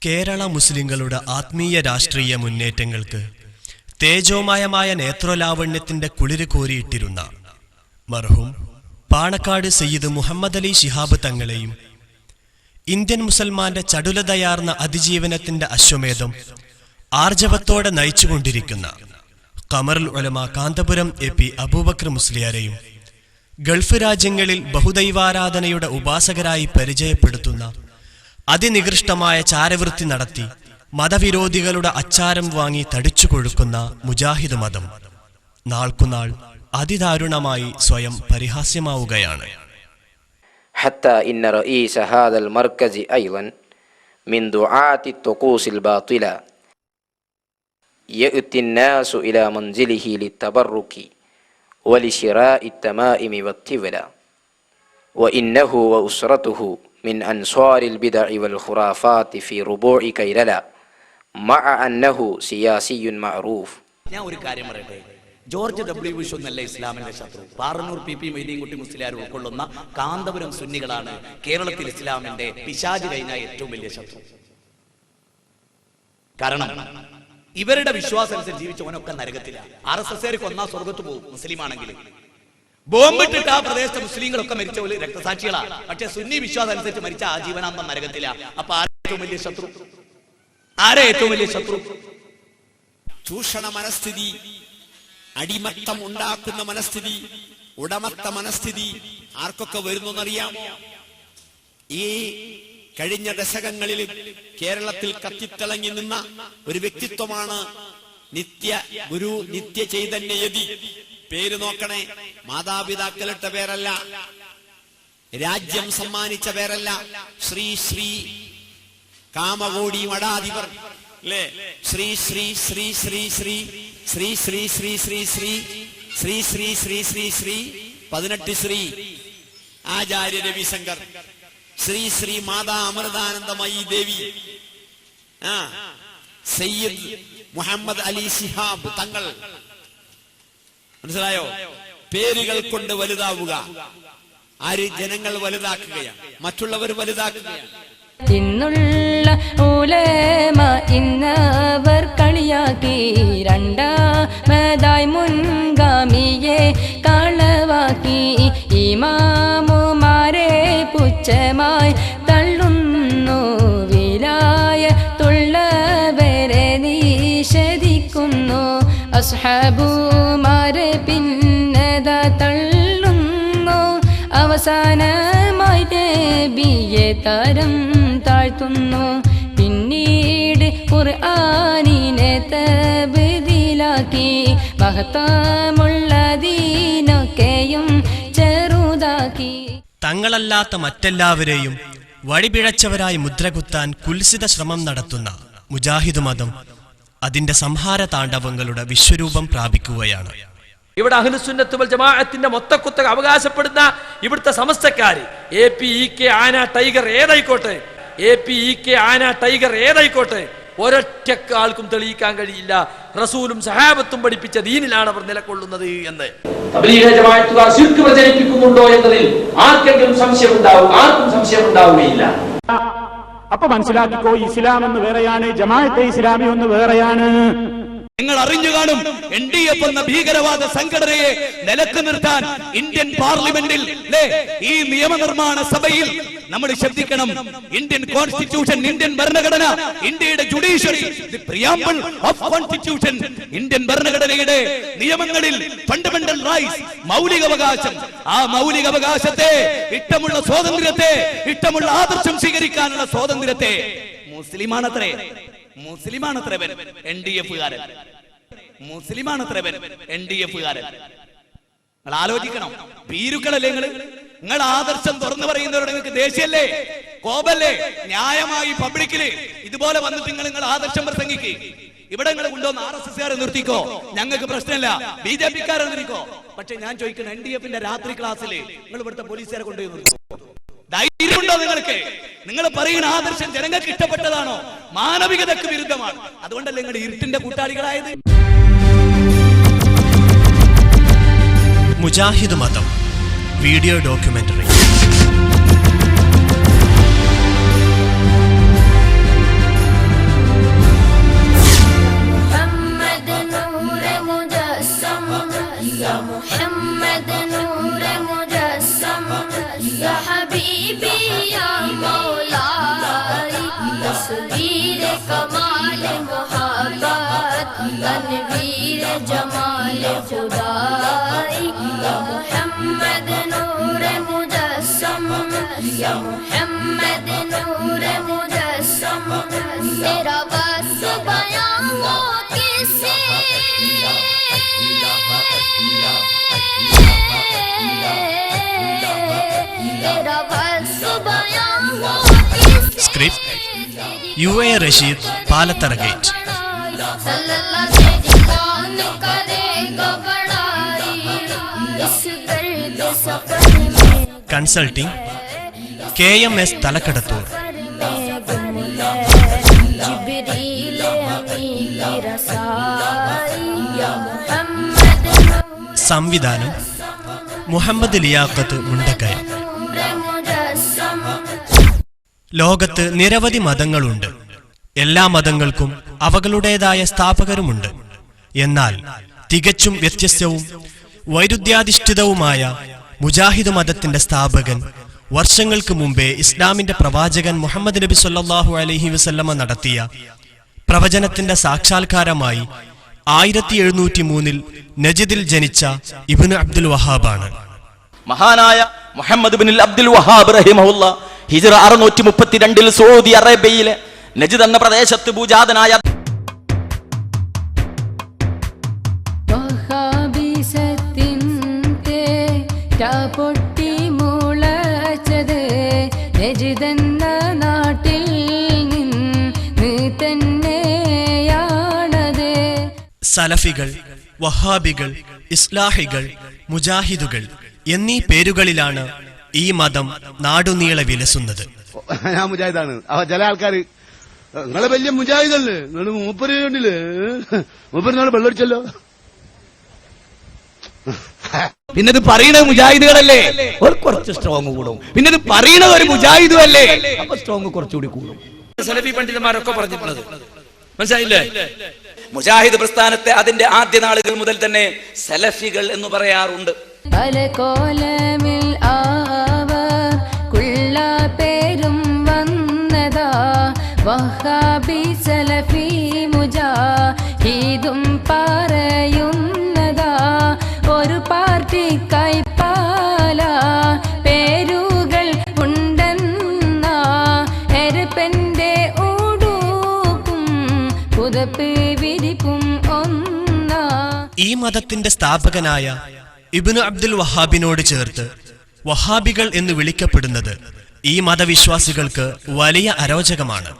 കേരള മുസ്ലിങ്ങളുടെ ആത്മീയ രാഷ്ട്രീയ മുന്നേറ്റങ്ങൾക്ക് തേജോമയമായ നേത്രോലാവണ്യത്തിന്റെ കുളിര് കോരിയിട്ടിരുന്ന മർഹൂം പാണക്കാട് സയ്യിദ് മുഹമ്മദ് അലി ശിഹാബ് തങ്ങളെയും ഇന്ത്യൻ മുസൽമാന്റെ ചടുലതയാർന്ന അതിജീവനത്തിന്റെ അശ്വമേധം ആർജവത്തോടെ നയിച്ചുകൊണ്ടിരിക്കുന്ന ഖമറുൽ ഉലമ കാന്തപുരം AP അബൂബക്കർ മുസ്ലിയാരെയും ഗൾഫ് രാജ്യങ്ങളിൽ ബഹുദൈവാരാധനയുടെ ഉപാസകരായി പരിചയപ്പെടുത്തുന്ന അതിനികൃഷ്ടമായ ചാരവൃത്തി നടത്തി മതവിരോധികളുടെ അച്ചാരം വാങ്ങി തടിച്ചു കൊഴുക്കുന്ന മുജാഹിദ് മതം നാൾക്കുനാൾ അതിദാരുണമായി സ്വയം പരിഹാസ്യമാവുകയാണ്. حتى إن رئيس هذا المركز أيضا من دعاة الطقوس الباطلة يأتي الناس إلى منزله للتبرك ولشراء التمائم والطبلة وإنه وأسرته من أنصار البدع والخرافات في ربوع كيللا مع أنه سياسي معروف. George W. ബുഷ് എന്നല്ല ഇസ്ലാമിന്റെ ശത്രു. പാറന്നൂർ PP മൊയ്തീൻകുട്ടി മുസ്ലിയാർ ഉൾക്കൊള്ളുന്ന കാന്തപുരം സുന്നികളാണ് കേരളത്തിൽ ഇസ്ലാമിന്റെ പിശാച് കഴിഞ്ഞ ഏറ്റവും വലിയ ശത്രു. കാരണം ഇവരുടെ വിശ്വാസം അനുസരിച്ച് ജീവിച്ചവനൊക്കെ നരകത്തില്ല. RSS കൊന്നാ സ്വർഗത്ത് പോകും മുസ്ലിം ആണെങ്കിൽ. ബോംബിട്ടിട്ട് ആ പ്രദേശത്തെ മുസ്ലിങ്ങളൊക്കെ മരിച്ചവര് രക്തസാക്ഷികളാണ്. പക്ഷെ സുന്നി വിശ്വാസം അനുസരിച്ച് മരിച്ച ആജീവനാന്തം നരകത്തില്ല. അപ്പൊ ആരെ ഏറ്റവും വലിയ ശത്രു? ആരെ ഏറ്റവും വലിയ ശത്രു? ചൂഷണ മനസ്ഥിതി, അടിമത്തം ഉണ്ടാക്കുന്ന മനസ്ഥിതി, ഉടമത്ത മനസ്ഥിതി ആർക്കൊക്കെ വരുന്നറിയാമോ? ഈ കഴിഞ്ഞ ദശകങ്ങളിൽ കേരളത്തിൽ കത്തിത്തിളങ്ങി നിന്ന ഒരു വ്യക്തിത്വമാണ് നിത്യ ഗുരു നിത്യ ചൈതന്യയതി. പേര് നോക്കണേ, മാതാപിതാക്കളിട്ട പേരല്ല, രാജ്യം സമ്മാനിച്ച പേരല്ല. ശ്രീ ശ്രീ കാമകോടി മഠാധിപർ അല്ലേ? ശ്രീ ശ്രീ ശ്രീ ശ്രീ ശ്രീ ശ്രീ ശ്രീ ശ്രീ ശ്രീ ശ്രീ ശ്രീ ശ്രീ ശ്രീ ശ്രീ ശ്രീ 18 ശ്രീ ആചാര്യ രവിശങ്കർ, ശ്രീ ശ്രീ മാതാ അമൃതാനന്ദമയി ദേവി, സയ്യിദ് മുഹമ്മദ് അലി ശിഹാബ് തങ്ങൾ. മനസ്സിലായോ? പേരുകൾ കൊണ്ട് വലുതാവുക. ആര്? ജനങ്ങൾ വലുതാക്കുകയാണ്, മറ്റുള്ളവർ വലുതാക്കുകയാണ്. ഇന്നുള്ള ഉലമ ഇന്നവർ കളിയാക്കി, രണ്ടാമതായി മുൻഗാമിയെ കളവാക്കി, ഇമാമുമാരെ പുച്ഛമായി തള്ളുന്നു, വിലായത്തുള്ളവരെ നിഷേധിക്കുന്നു, അസ്ഹാബുമാരെ പിന്നത തള്ളുന്നു, അവസാനമായി നബിയെ തരം താഴ്ത്തുന്നു, പിന്നീട് ഖുർആനിനെ തബ്ദീലാക്കി, മഹത്തമുള്ളദീനൊക്കെയും ചെറുതാക്കി. തങ്ങളല്ലാത്ത മറ്റെല്ലാവരെയും വഴിപിഴച്ചവരായി മുദ്രകുത്താൻ കുൽസിത ശ്രമം നടത്തുന്ന മുജാഹിദ് മതം അതിന്റെ സംഹാര താണ്ഡവങ്ങളുടെ വിശ്വരൂപം പ്രാപിക്കുകയാണ്. ഇവിടെ അഹ്ലുസുന്നത്ത് വൽ ജമാഅത്തിന്റെ മൊത്തക്കുത്തക അവകാശപ്പെടുന്ന ഇവിടുത്തെ സമസ്തക്കാര് APEK ആന ടൈഗർ ഏതായിക്കോട്ടെ, APEK ആന ടൈഗർ ഏതായിക്കോട്ടെ, ഒരൊറ്റ ആൾക്കും തെളിയിക്കാൻ കഴിയില്ല റസൂലും സഹാബത്തും പഠിപ്പിച്ച ദീനിലാണ് അവർ നിലകൊള്ളുന്നത് എന്ന്. തബ്ലീഗ് ജമാഅത്തുകാർ ശിർക്ക് പ്രചരിപ്പിക്കുന്നുണ്ടോ എന്നതിൽ ആർക്കെങ്കിലും സംശയമുണ്ടാവും? ആർക്കും സംശയമുണ്ടാവുകയില്ല. അപ്പൊ മനസ്സിലാക്കിക്കോ, ഇസ്ലാം എന്ന് വേറെയാണ്, ജമാഅത്തെ ഇസ്ലാമി ഒന്ന് വേറെയാണ്. നിങ്ങൾ അറിഞ്ഞു കാണും, NDF എന്ന ഭീകരവാദ സംഘടനയെ നിലക്ക് നിർത്താൻ ഇന്ത്യൻ പാർലമെന്റിൽ ഈ നിയമനിർമ്മാണ സഭയിൽ നമ്മൾ ശ്രദ്ധിക്കണം. ഇന്ത്യൻ കോൺസ്റ്റിറ്റ്യൂഷൻ, ഇന്ത്യൻ ഭരണഘടന, ഇന്ത്യയുടെ judiciary, the preamble of constitution, Indian ഭരണഘടനയുടെ നിയമങ്ങളിൽ ഫണ്ടമെന്റൽ റൈറ്റ്സ്, മൗലികാവകാശം, ആ മൗലികാവകാശത്തെ, ഇഷ്ടമുള്ള സ്വാതന്ത്ര്യത്തെ, ഇഷ്ടമുള്ള ആദർശം സ്വീകരിക്കാനുള്ള സ്വാതന്ത്ര്യത്തെ മുസ്ലിമാണത്രേ NDF-കാരൻ, മുസ്ലിമാണത്രവൻ NDF-കാരൻ. നിങ്ങൾ ആലോചിക്കണം, ഭീരുക്കളല്ലേ നിങ്ങൾ ആദർശം തുറന്നു പറയുന്നവരോട് നിങ്ങൾക്ക് ദേഷ്യല്ലേ, കോപല്ലേ? ന്യായമായി പബ്ലിക്കില് ഇതുപോലെ വന്നിട്ട് നിങ്ങൾ ആദർശം പ്രസംഗിക്ക്. ഇവിടെ നിങ്ങൾ കൊണ്ടുവന്ന് RSS-കാരെ നിർത്തിക്കോ, ഞങ്ങൾക്ക് പ്രശ്നമില്ല, BJP-കാരെ നിർത്തിക്കോ. പക്ഷെ ഞാൻ ചോദിക്കണം, NDF-ന്റെ രാത്രി ക്ലാസ്സിൽ നിങ്ങൾ ഇവിടുത്തെ പോലീസുകാരെ കൊണ്ടുപോയി നിർത്തിക്കോ? ധൈര്യമുണ്ടോ നിങ്ങൾക്ക്? നിങ്ങൾ പറയുന്ന ആദർശം ജനങ്ങൾക്ക് ഇഷ്ടപ്പെട്ടതാണോ? മാനവികതയ്ക്ക് വിരുദ്ധമാണ്. അതുകൊണ്ടല്ലേ നിങ്ങൾ ഇരുട്ടിന്റെ കൂട്ടാളികളായത്? മുജാഹിദ് മതം വീഡിയോ ഡോക്യുമെന്ററി. जमाल खुदाई या मोहम्मद नूर मुजस्सम या मोहम्मद नूर मुजस्सम तेरा बस बयां हो किसे तेरा बस बयां हो किसे script UA Rasheed Palathara gate consulting KMS Thalakkadathur സംവിധാനം മുഹമ്മദ് ലിയാഖത്ത് മുണ്ടക്കയം. ലോകത്ത് നിരവധി മതങ്ങളുണ്ട്. എല്ലാ മതങ്ങൾക്കും അവകളുടേതായ സ്ഥാപകരുമുണ്ട്. എന്നാൽ തികച്ചും വ്യത്യസ്തവും വൈരുദ്ധ്യാധിഷ്ഠിതവുമായ മുജാഹിദ് മതത്തിന്റെ സ്ഥാപകൻ വർഷങ്ങൾക്ക് മുമ്പേ ഇസ്ലാമിന്റെ പ്രവാചകൻ മുഹമ്മദ് നബി സല്ലല്ലാഹു അലൈഹി വസല്ലമ നടത്തിയ പ്രവചനത്തിന്റെ സാക്ഷാത്കാരമായി 1703 നജിദിൽ ജനിച്ച ഇബ്നു അബ്ദുൽ വഹാബാണ്. മഹാനായ മുഹമ്മദ് ബിൻ അബ്ദുൽ വഹാബ് റഹിമഹുല്ലാ ഹിജ്റ 632 സൗദി അറേബ്യയിലെ നജിദ് എന്ന പ്രദേശത്ത് ഭൂജാതനായ പൊട്ടി മുളച്ചത് നജിദെന്ന നാട്ടിൽ നിന്ന് തന്നെയാണത്. സലഫികൾ, വഹാബികൾ, ഇസ്ലാഹികൾ, മുജാഹിദുകൾ എന്നീ പേരുകളിലാണ് ഈ മതം നാടുനീളെ വിലസുന്നത്. ഞാൻ മുജാഹിദാണ്. ചില ആൾക്കാർ നിങ്ങളെ വലിയ മുജാഹിദല്ലേ, നിങ്ങൾ മൂപ്പര് കണ്ടില്ലേ, മൂപ്പര് നാളെ വെള്ളടിച്ചല്ലോ. പിന്നെ ഇത് പറയണ മുജാഹിദുകളല്ലേ, ഒരു കുറച്ച് സ്ട്രോങ് കൂടും. പിന്നെ ഇത് പറയണ ഒരു മുജാഹിദും അല്ലേ, അപ്പൊ സ്ട്രോങ് കുറച്ചുകൂടി കൂടും. സലഫി പണ്ഡിതന്മാരൊക്കെ പറഞ്ഞിട്ടുള്ളത് മനസ്സിലായില്ലേ? മുജാഹിദ് പ്രസ്ഥാനത്തെ അതിന്റെ ആദ്യ നാളുകൾ മുതൽ തന്നെ സലഫികൾ എന്ന് പറയാറുണ്ട്. പല കോലമിൽ ആവർക്കുള്ള പേരും വന്നതാ, വഹാബി സലഫി മുജാഹിദും പറയുന്നതാ. ഒരു പാർട്ടിക്കായി പല പേരുകൾ ഉണ്ടെന്ന എരപ്പന്റെ ഉടുപ്പും പുതപ്പ് വിരിപ്പും ഒന്നാ. ഈ മതത്തിന്റെ സ്ഥാപകനായ ഇബ്നു അബ്ദുൽ വഹാബിനോട് ചേർത്ത് വഹാബികൾ എന്ന് വിളിക്കപ്പെടുന്നത് ഈ മതവിശ്വാസികൾക്ക് വലിയ അരോചകമാണ്.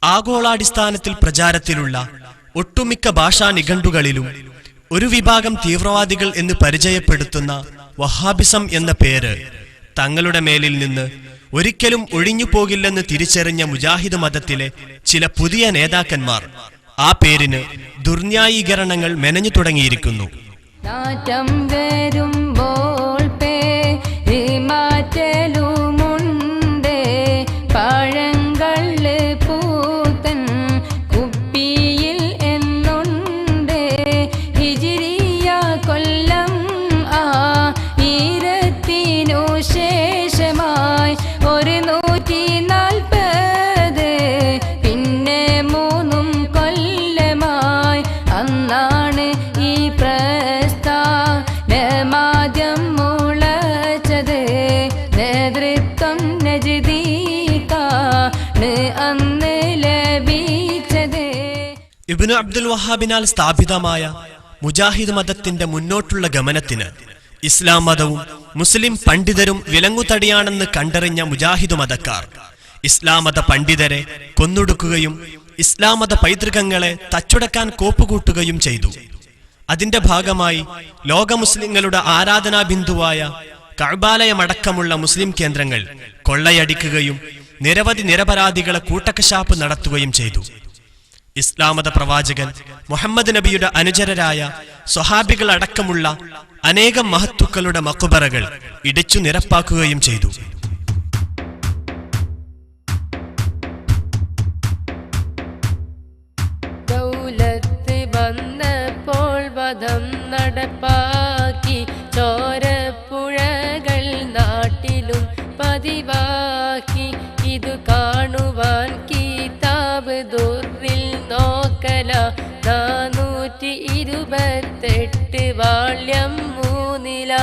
ആഗോളാടിസ്ഥാനത്തിൽ പ്രചാരത്തിലുള്ള ഒട്ടുമിക്ക ഭാഷാ നിഘണ്ടുകളിലും ഒരു വിഭാഗം തീവ്രവാദികൾ എന്ന് പരിചയപ്പെടുത്തുന്ന വഹാബിസം എന്ന പേര് തങ്ങളുടെ മേലിൽ നിന്ന് ഒരിക്കലും ഒഴിഞ്ഞു പോകില്ലെന്ന് തിരിച്ചറിഞ്ഞ മുജാഹിദ് മതത്തിലെ ചില പുതിയ നേതാക്കന്മാർ ആ പേരിന് ദുർന്യായീകരണങ്ങൾ മെനഞ്ഞു തുടങ്ങിയിരിക്കുന്നു. നാറ്റം വരുമ്പോൾ പേര് മാറ്റലുമുണ്ട്, പഴങ്കള്ള് പൂത്തൻ കുപ്പിയിൽ എന്നുണ്ട്. ഹിജ്രിയ കൊല്ലം 1000 ശേഷമായി 140 പിന്നെ 3 കൊല്ലമായി അന്നാണ് ഈ പ്രസ്ഥാനമാദ്യം മുളച്ചത്. നേതൃത്വം നജിദീക്കാണ് അന്ന് ലഭിച്ചത്. ഇബ്നു അബ്ദുൽ വഹാബിനാൽ സ്ഥാപിതമായ മുജാഹിദ് മതത്തിന്റെ മുന്നോട്ടുള്ള ഗമനത്തിന് ഇസ്ലാം മതവും മുസ്ലിം പണ്ഡിതരും വിലങ്ങുതടിയാണെന്ന് കണ്ടറിഞ്ഞ മുജാഹിദ് മതക്കാർ ഇസ്ലാം മത പണ്ഡിതരെ കൊന്നൊടുക്കുകയും ഇസ്ലാം മത പൈതൃകങ്ങളെ തച്ചുടക്കാൻ കോപ്പുകൂട്ടുകയും ചെയ്തു. അതിന്റെ ഭാഗമായി ലോക മുസ്ലിങ്ങളുടെ ആരാധനാ ബിന്ദുവായ കഅബാലയമടക്കമുള്ള മുസ്ലിം കേന്ദ്രങ്ങൾ കൊള്ളയടിക്കുകയും നിരവധി നിരപരാധികളെ കൂട്ടക്കശാപ്പ് നടത്തുകയും ചെയ്തു. ഇസ്ലാം മത പ്രവാചകൻ മുഹമ്മദ് നബിയുടെ അനുചരരായ സ്വഹാബികൾ അടക്കമുള്ള അനേകം മഹത്തുക്കളുടെ മഖ്ബറകൾ ഇടിച്ചു നിരപ്പാക്കുകയും ചെയ്തു. ദൗലത്ത് വന്നപ്പോൾ വധം നടപ്പാക്കി, ചോരപ്പുഴകൾ നാട്ടിലും പതിവാക്കി. ഇതു കാണുവാൻ കിതാബ് ദുർറിൽ നോക്കല 420 28 വാള്യം 3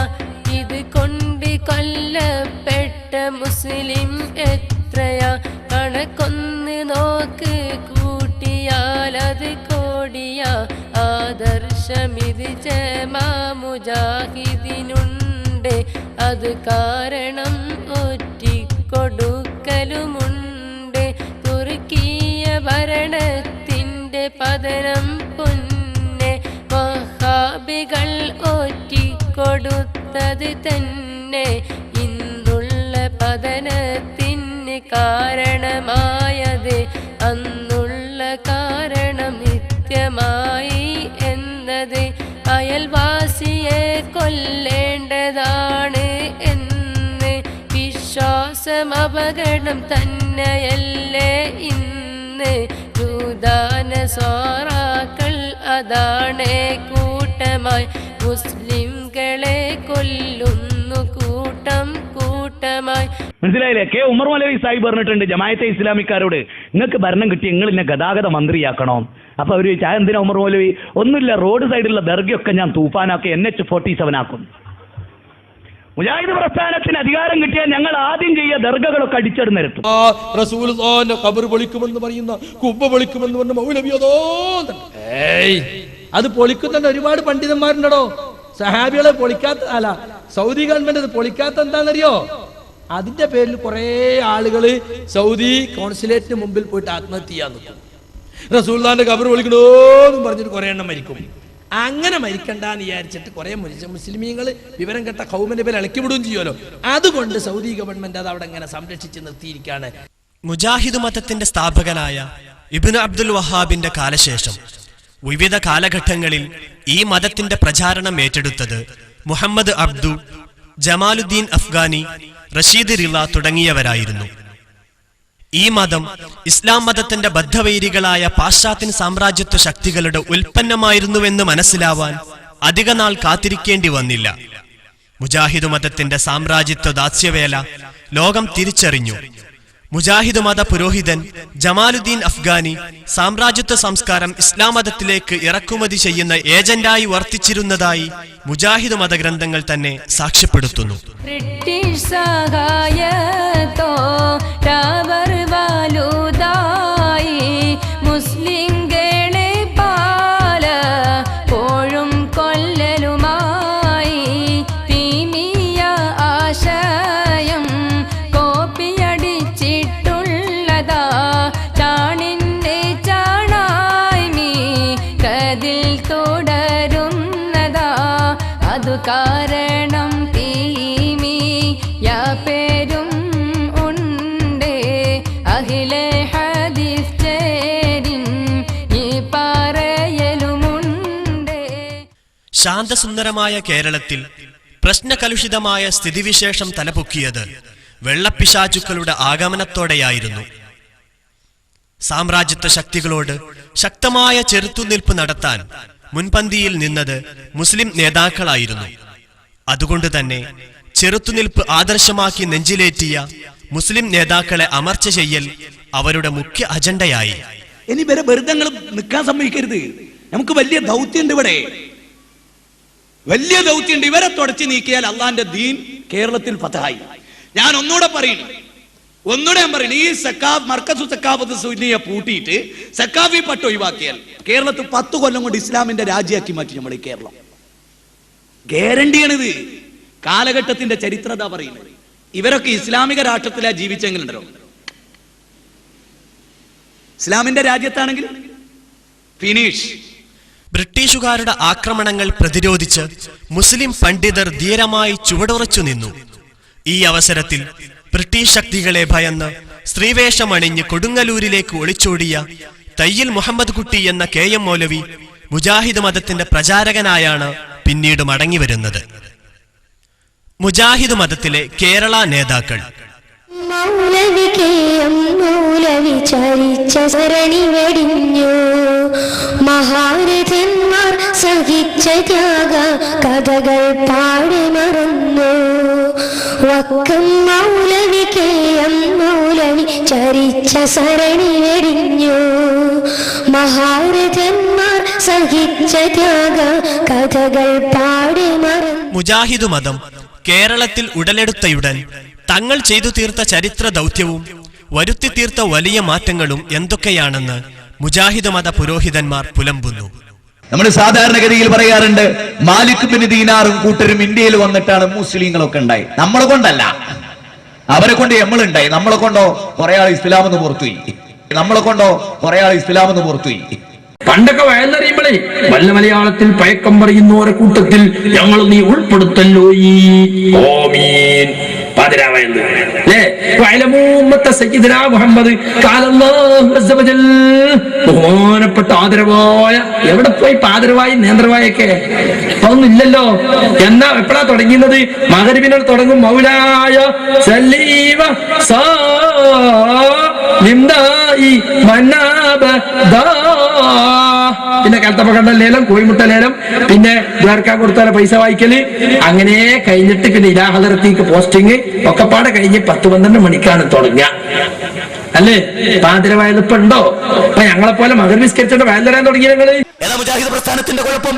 ഇത് കൊണ്ട് കൊല്ലപ്പെട്ട മുസ്ലിം എത്രയാ കണക്കൊന്ന് നോക്ക് കൂട്ടിയാൽ അത് കോടിയ ആദർശമിത് ജമാ മുജാഹിദിനുണ്ട് അത് കാരണം ഒറ്റിക്കൊടുക്കലുമുണ്ട് തുർക്കിയ ഭരണത്തിൻ്റെ പതനം പൊന്നെ വഹാബികൾ ഒറ്റിക്കൊടുത്തത് തന്നെ ഇന്നുള്ള പതനത്തിന് കാരണമായത് അന്നുള്ള കാരണം നിത്യമായി എന്നത് അയൽവാസിയെ കൊല്ലേണ്ടതാണ് എന്ന് വിശ്വാസം അപകടം തന്നെയല്ലേ ഇന്ന് ജൂദാന സ്വാറാക്കൾ അതാണ് കൂട്ടമായി മുസ്ലിംകളെ കൊല്ലുന്നു കൂട്ടം കൂട്ടമായി. മനസ്സിലായില്ലേ? കെ ഉമർ മൗലവി സാഹിബ് പറഞ്ഞിട്ടുണ്ട് ജമാഅത്തെ ഇസ്ലാമിക്കാരോട്, നിങ്ങൾക്ക് ഭരണം കിട്ടി നിങ്ങൾ എന്നെ ഗതാഗത മന്ത്രിയാക്കണം. അപ്പൊ അവര് ചോദിച്ചാൽ എന്തിനാ ഉമർ മൗലവി? ഒന്നുമില്ല, റോഡ് സൈഡിലുള്ള ദർഗയൊക്കെ ഞാൻ തൂഫാനാക്കി NH-47 ആക്കും. മുജാഹിദ് പ്രസ്ഥാനത്തിന് അധികാരം കിട്ടിയാൽ ഞങ്ങൾ ആദ്യം ചെയ്യുക ദർഗകളൊക്കെ അടിച്ചെടുന്നിരുത്തും. റസൂലുള്ളാഹിന്റെ ഖബർ പൊളിക്കുമെന്ന് പറയുന്ന കുബ്ബ പൊളിക്കുമെന്ന് പറഞ്ഞ മൗലവി അത് പൊളിക്കുന്ന ഒരുപാട് പണ്ഡിതന്മാരുണ്ടോ. സഹാബികളെ പൊളിക്കാത്ത അല്ല, സൗദി ഗവൺമെന്റ് അത് പൊളിക്കാത്ത എന്താണെന്നറിയോ? അതിന്റെ പേരിൽ കുറെ ആളുകള് സൗദി കോൺസുലേറ്റിന് മുമ്പിൽ പോയിട്ട് ആത്മഹത്യ ചെയ്യാൻ നിൽക്കും. റസൂലുള്ളാഹിന്റെ ഖബർ പൊളിക്കണോന്നും പറഞ്ഞിട്ട് കുറെ എണ്ണം മരിക്കും. അങ്ങനെ മരിക്കണ്ടെന്ന് വിചാരിച്ചിട്ട് കുറെ മുസ്ലിമീങ്ങൾ വിവരം കേട്ട ഖൗമിന്റെ പേര് ഇളക്കി വിടുകയും ചെയ്യുമല്ലോ. അതുകൊണ്ട് സൗദി ഗവൺമെന്റ് അത് അവിടെ ഇങ്ങനെ സംരക്ഷിച്ച് നിർത്തിയിരിക്കുകയാണ്. മുജാഹിദ് മതത്തിന്റെ സ്ഥാപകനായ ഇബ്നു അബ്ദുൽ വഹാബിന്റെ കാലശേഷം വിവിധ കാലഘട്ടങ്ങളിൽ ഈ മതത്തിന്റെ പ്രചാരണം ഏറ്റെടുത്തത് മുഹമ്മദ് അബ്ദു, ജമാലുദ്ദീൻ അഫ്ഗാനി, റഷീദ് റിള തുടങ്ങിയവരായിരുന്നു. ഈ മതം ഇസ്ലാം മതത്തിന്റെ ബദ്ധവൈരികളായ പാശ്ചാത്യ സാമ്രാജ്യത്വ ശക്തികളുടെ ഉൽപ്പന്നമായിരുന്നുവെന്ന് മനസ്സിലാവാൻ അധിക നാൾ കാത്തിരിക്കേണ്ടി വന്നില്ല. മുജാഹിദ് മതത്തിന്റെ സാമ്രാജ്യത്വ ദാസ്യവേല ലോകം തിരിച്ചറിഞ്ഞു. മുജാഹിദ് മത പുരോഹിതൻ ജമാലുദ്ദീൻ അഫ്ഗാനി സാമ്രാജ്യത്വ സംസ്കാരം ഇസ്ലാം മതത്തിലേക്ക് ഇറക്കുമതി ചെയ്യുന്ന ഏജന്റായി വർത്തിച്ചിരുന്നതായി മുജാഹിദ് മതഗ്രന്ഥങ്ങൾ തന്നെ സാക്ഷ്യപ്പെടുത്തുന്നു. ബ്രിട്ടീഷ് സഹായത്തോടവർ വലുതായി മുസ്ലിംകളെ പലപ്പോഴും കൊല്ലലുമായി ഭീമിയ ആശയം കോപ്പിയടിച്ചിട്ടുള്ളതാ ചാണിന്റെ ചാണായ്മീ കതിൽ തുടരുന്നതാ അതു കാരണം പേരും ഉണ്ട് അഖിലെ ഹദീസ് ചേരിൻ ഈ പറയലുമുണ്ട്. ശാന്തസുന്ദരമായ കേരളത്തിൽ പ്രശ്നകലുഷിതമായ സ്ഥിതിവിശേഷം തലപൊക്കിയത് വെള്ളപ്പിശാചുക്കളുടെ ആഗമനത്തോടെയായിരുന്നു. സാമ്രാജ്യത്വ ശക്തികളോട് ശക്തമായ ചെറുത്തുനിൽപ്പ് നടത്താൻ മുൻപന്തിയിൽ നിന്നത് മുസ്ലിം നേതാക്കളായിരുന്നു. അതുകൊണ്ട് തന്നെ ചെറുത്തുനിൽപ്പ് ആദർശമാക്കി നെഞ്ചിലേറ്റിയ മുസ്ലിം നേതാക്കളെ അമർച്ച ചെയ്യൽ അവരുടെ മുഖ്യ അജണ്ടയായി. ഇനി വരെ വെറുതെ നിൽക്കാൻ സമ്മതിക്കരുത്. നമുക്ക് വലിയ ദൗത്യമുണ്ട്, ഇവിടെ വലിയ ദൗത്യമുണ്ട്. ഇവരെ തുടച്ചു നീക്കിയാൽ അള്ളാന്റെ ദീൻ കേരളത്തിൽ ഫതഹായി. ഞാൻ ഒന്നുകൂടെ പറയുന്നു, ഞാൻ പറയുന്നു, ഈ മർക്കസു സക്കാഫത്ത് സുന്നിയെ പൂട്ടിയിട്ട് സക്കാഫി പട്ട് ഒഴിവാക്കിയാൽ കേരളത്തിൽ 10 കൊല്ലം കൊണ്ട് ഇസ്ലാമിന്റെ രാജ്യമാക്കി മാറ്റി നമ്മൾ ഈ കേരളം. ഗ്യാരണ്ടിയാണിത്. കാലഘട്ടത്തിന്റെ ചരിത്രത പറയുന്നത്. ഇവരൊക്കെ ഇസ്ലാമിക രാഷ്ട്രത്തിലാ ജീവിച്ചെങ്കിലുണ്ടല്ലോ. ഇസ്ലാമിന്റെ രാജ്യത്താണെങ്കിൽ ഫിനിഷ്. ബ്രിട്ടീഷുകാരുടെ ആക്രമണങ്ങൾ പ്രതിരോധിച്ച് മുസ്ലിം പണ്ഡിതർ ധീരമായി ചുവടുറച്ചു നിന്നു. ഈ അവസരത്തിൽ ബ്രിട്ടീഷ് ശക്തികളെ ഭയന്ന് സ്ത്രീവേഷമണിഞ്ഞ് കൊടുങ്ങല്ലൂരിലേക്ക് ഒളിച്ചോടിയ തയ്യിൽ മുഹമ്മദ് കുട്ടി എന്ന KM മൗലവി മുജാഹിദ് മതത്തിന്റെ പ്രചാരകനായാണ് പിന്നീട് മടങ്ങിവരുന്നത്. മുജാഹിദ് മതത്തിലെ കേരള നേതാക്കൾ മൗലവി KM മൗലവി ചരിച്ച സരണി വെടിഞ്ഞു. മഹാരഥന്മാർ സഹിച്ച ത്യാഗ കഥകൾ പാടി മറന്നു. വക്കം മൗലവി KM മൗലവി ചരിച്ച സരണി വെടിഞ്ഞു. മഹാരഥന്മാർ സഹിച്ച ത്യാഗ കഥകൾ പാടി മറന്നു. മുജാഹിദ് മതം കേരളത്തിൽ ഉടലെടുത്തയുടൻ തങ്ങൾ ചെയ്തു തീർത്ത ചരിത്ര ദൗത്യവും വരുത്തി തീർത്ത വലിയ മാറ്റങ്ങളും എന്തൊക്കെയാണെന്ന് മുജാഹിദ് മത പുരോഹിതന്മാർ പുലമ്പുന്നു. നമ്മൾ സാധാരണഗതിയിൽ പറയാറുണ്ട്, മാലിക് ബിൻ ദീനാറും കൂട്ടരും ഇന്ത്യയിൽ വന്നിട്ടാണ് മുസ്ലിങ്ങളൊക്കെ ഉണ്ടായി. നമ്മളെ കൊണ്ടല്ല, അവരെ കൊണ്ട് നമ്മളുണ്ടായി. നമ്മളെ കൊണ്ടോ കുറെ ആൾ ഇസ്ലാമെന്ന് പുറത്തുപോയി. പണ്ടൊക്കെ വയലറിയുമ്പോഴേ വല്ല മലയാളത്തിൽ പഴക്കം പറയുന്നവരെ കൂട്ടത്തിൽ ഞങ്ങൾ നീ ഉൾപ്പെടുത്തല്ലോ. ഈ ഓമീൻ പാതിരാവയന്ന് മുഹമ്മദ് ബഹുമാനപ്പെട്ട ആദരവായ, എവിടെ പോയി പാദരവായി നേന്ത്രവായൊക്കെ അതൊന്നും ഇല്ലല്ലോ. എന്നാ എപ്പോഴാ തുടങ്ങിയത്? മഗ്‌രിബിനോട് തുടങ്ങും. മൗലായ സല്ലീവ സാ പിന്നെ കൽത്തപ്പക്കണ്ട ലേലം, കോഴിമുട്ട ലേലം, പിന്നെ ദ്വാരക്കാൻ കൊടുത്താല പൈസ വായിക്കല്, അങ്ങനെ കഴിഞ്ഞിട്ട് പിന്നെ ഇലാഹദറത്തേക്ക് പോസ്റ്റിങ് ഒക്കെപ്പാടെ കഴിഞ്ഞ് 10-12 മണിക്കാണ് തുടങ്ങുക. അല്ലേ? പാതിരവായത് ഇപ്പൊ ഉണ്ടോ? അപ്പൊ ഞങ്ങളെ പോലെ മകൻ വിസ്കരിച്ചിട്ട് വയൽ തരാൻ തുടങ്ങി ഞങ്ങള്. ഏതാ മുജാഹിദ് പ്രസ്ഥാനത്തിന്റെ കുഴപ്പം?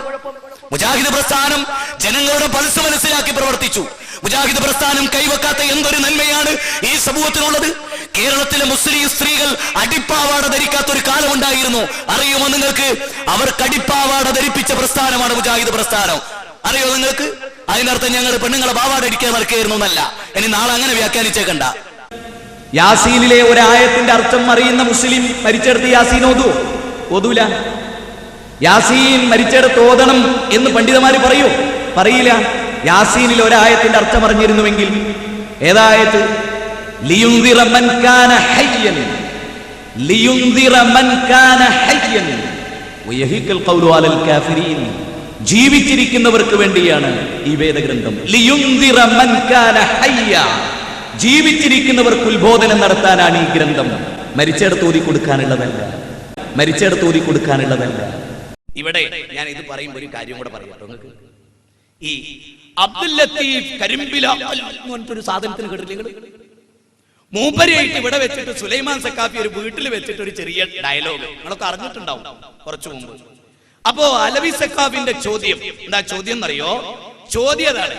മുജാഹിദ് പ്രസ്ഥാനം ജനങ്ങളുടെ പൾസ് മനസ്സിലാക്കി പ്രവർത്തിച്ചു. മുജാഹിദ് പ്രസ്ഥാനം കൈവെക്കാത്ത എന്തൊരു നന്മയാണ് ഈ സമൂഹത്തിനുള്ളത്? കേരളത്തിലെ മുസ്ലിം സ്ത്രീകൾ അടിപ്പാവാട ധരിക്കാത്ത ഒരു കാലമുണ്ടായിരുന്നു. അറിയുമോ നിങ്ങൾക്ക്? അവർക്ക് അടിപ്പാവാട ധരിപ്പിച്ച പ്രസ്ഥാനമാണ് മുജാഹിദ് പ്രസ്ഥാനം. അറിയോ നിങ്ങൾക്ക്? അതിനർത്ഥം ഞങ്ങൾ പെണ്ണുങ്ങളെ പാവാട അടിക്കാൻ മറക്കായിരുന്നു എന്നല്ല. ഇനി നാളെ അങ്ങനെ വ്യാഖ്യാനിച്ചേക്കണ്ട. യാസീനിലെ ഒരായത്തിന്റെ അർത്ഥം അറിയുന്ന മുസ്ലിം മരിച്ചെടുത്ത് യാസീൻ ഓതൂല. യാസീൻ മരിച്ചെടുത്ത് ഓതണം എന്ന് പണ്ഡിതന്മാര് പറയില്ല. യാസീനിൽ ഒരായത്തിന്റെ അർത്ഥം അറിഞ്ഞിരുന്നുവെങ്കിൽ ഏതായത്? ലിയുൻദിറ മൻ കാന ഹയ്യൻ വയഹിഖൽ ഖൗലു അലൽ കാഫിരീൻ. ജീവിച്ചിരിക്കുന്നവർക്ക് വേണ്ടിയാണ് ഈ വേദഗ്രന്ഥം. ലിയുൻദിറ മൻ കാന ഹയ്യ, ജീവിച്ചിരിക്കുന്നവർക്ക് ഉത്ബോധനം നടത്താനാണ് ഈ ഗ്രന്ഥം. മരിച്ചെടുത്ത് ഓതി കൊടുക്കാനുള്ളതല്ല. ഇവിടെ ഞാൻ ഇത് പറയുമ്പോൾ ഒരു കാര്യം കൂടെ പറയാം നിങ്ങൾക്ക്. ഈ അബ്ദുൽ ലത്തീഫ് കരിമ്പില ഒരു സാധനത്തിന് കേട്ടില്ലേ? മൂപ്പരിയായിട്ട് ഇവിടെ വെച്ചിട്ട് സുലൈമാൻ സക്കാഫി ഒരു വീട്ടിൽ വെച്ചിട്ട് ഒരു ചെറിയ ഡയലോഗ് നിങ്ങളൊക്കെ അറിഞ്ഞിട്ടുണ്ടാവും കുറച്ചു മുമ്പ്. അപ്പോ അലവി സക്കാഫിന്റെ ചോദ്യം എന്താ? ചോദ്യം എന്നറിയോ? ചോദ്യതാണ്,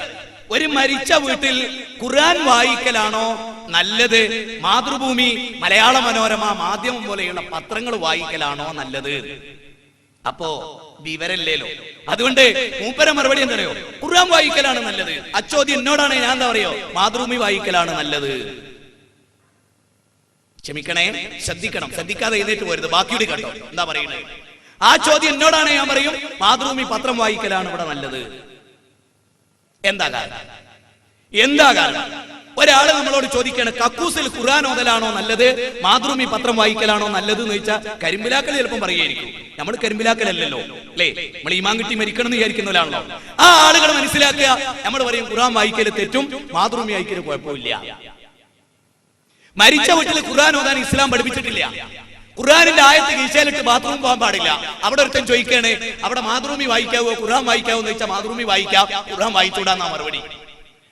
ഒരു മരിച്ച വീട്ടിൽ ഖുർആൻ വായിക്കലാണോ നല്ലത്, മാതൃഭൂമി, മലയാള മനോരമ, മാധ്യമം പോലെയുള്ള പത്രങ്ങൾ വായിക്കലാണോ നല്ലത്? അപ്പോ വിവരല്ലേലോ. അതുകൊണ്ട് മൂപ്പര മറുപടി എന്തറിയോ? ഖുർആൻ വായിക്കലാണ് നല്ലത്. അച്ചോദ്യം എന്നോടാണ്, ഞാൻ എന്താ പറയോ? മാതൃഭൂമി വായിക്കലാണ് നല്ലത്. ക്ഷമിക്കണേ, ശ്രദ്ധിക്കാതെ എഴുന്നേറ്റ് പോരുത്. ബാക്കിയുടെ കേട്ടോ എന്താ പറയുന്നത്? ആ ചോദ്യം എന്നോടാണ്, ഞാൻ പറയും മാതൃഭൂമി പത്രം വായിക്കലാണ് ഇവിടെ നല്ലത്. എന്താ കാരണം? ഒരാള് നമ്മളോട് ചോദിക്കാണ്, കക്കൂസിൽ ഖുർആൻ ഓതലാണോ നല്ലത്, മാതൃഭൂമി പത്രം വായിക്കലാണോ നല്ലത് എന്ന് ചോദിച്ചാൽ കരിമ്പിലാക്കൽ ചിലപ്പം പറയായിരിക്കും. നമ്മൾ കരിമ്പിലാക്കലല്ലോ അല്ലേ? നമ്മൾ ഈമാൻ കിട്ടി മരിക്കണം എന്ന് വിചാരിക്കുന്നവരാണല്ലോ. ആ ആളുകൾ മനസ്സിലാക്കുക, നമ്മൾ പറയും ഖുർആൻ വായിക്കല് തെറ്റും, മാതൃഭൂമി വായിക്കല് കുഴപ്പമില്ല. മരിച്ച വീട്ടിൽ ഖുർആൻ ഓതാൻ ഇസ്ലാം പഠിപ്പിച്ചിട്ടില്ല. ഖുർആനിന്റെ ആയത്ത് കീശയിലിട്ട് ബാത്റൂം പോകാൻ പാടില്ല. അവിടെ ഒരുത്തൻ ചോദിക്കാണ്, അവിടെ മാതൃഭൂമി വായിക്കാവോ ഖുർആൻ വായിക്കാവോ എന്ന് ചോദിച്ചാൽ മാതൃഭൂമി വായിക്കാം, ഖുർആൻ വായിച്ചൂടാന്നാ മറുപടി.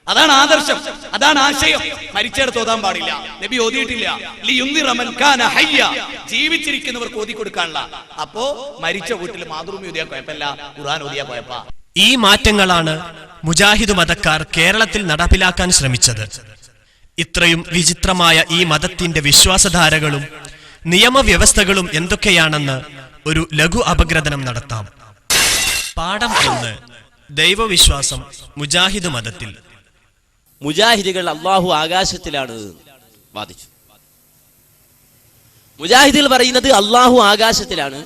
അതാണ് ആദർശം, അതാണ് ആശയം. മരിച്ചെടുത്ത് ഓതാൻ പാടില്ല, നബി ഓതിയിട്ടില്ല. ലിയുൻദിറ മൻ കാന ഹയ്യ, ജീവിച്ചിരിക്കുന്നവർക്ക് ഓതി കൊടുക്കാനുള്ള. അപ്പോ മരിച്ച വീട്ടിൽ മാതൃഭൂമി ഓതിയാ കുഴപ്പമില്ല, ഖുർആൻ ഓതിയാ കുഴപ്പ. ഈ മാറ്റങ്ങളാണ് മുജാഹിദ് മതക്കാർ കേരളത്തിൽ നടപ്പിലാക്കാൻ ശ്രമിച്ചത്. ഇത്രയും വിചിത്രമായ ഈ മതത്തിന്റെ വിശ്വാസധാരകളും നിയമവ്യവസ്ഥകളും എന്തൊക്കെയാണെന്ന് ഒരു ലഘു അപഗ്രഥനം നടത്താം. പാഠം 1. ദൈവവിശ്വാസം മുജാഹിദ് മതത്തിൽ. മുജാഹിദുകൾ അള്ളാഹു ആകാശത്തിലാണ് വാദിച്ചു. മുജാഹിദുകൾ പറയുന്നത് അള്ളാഹു ആകാശത്തിലാണ്.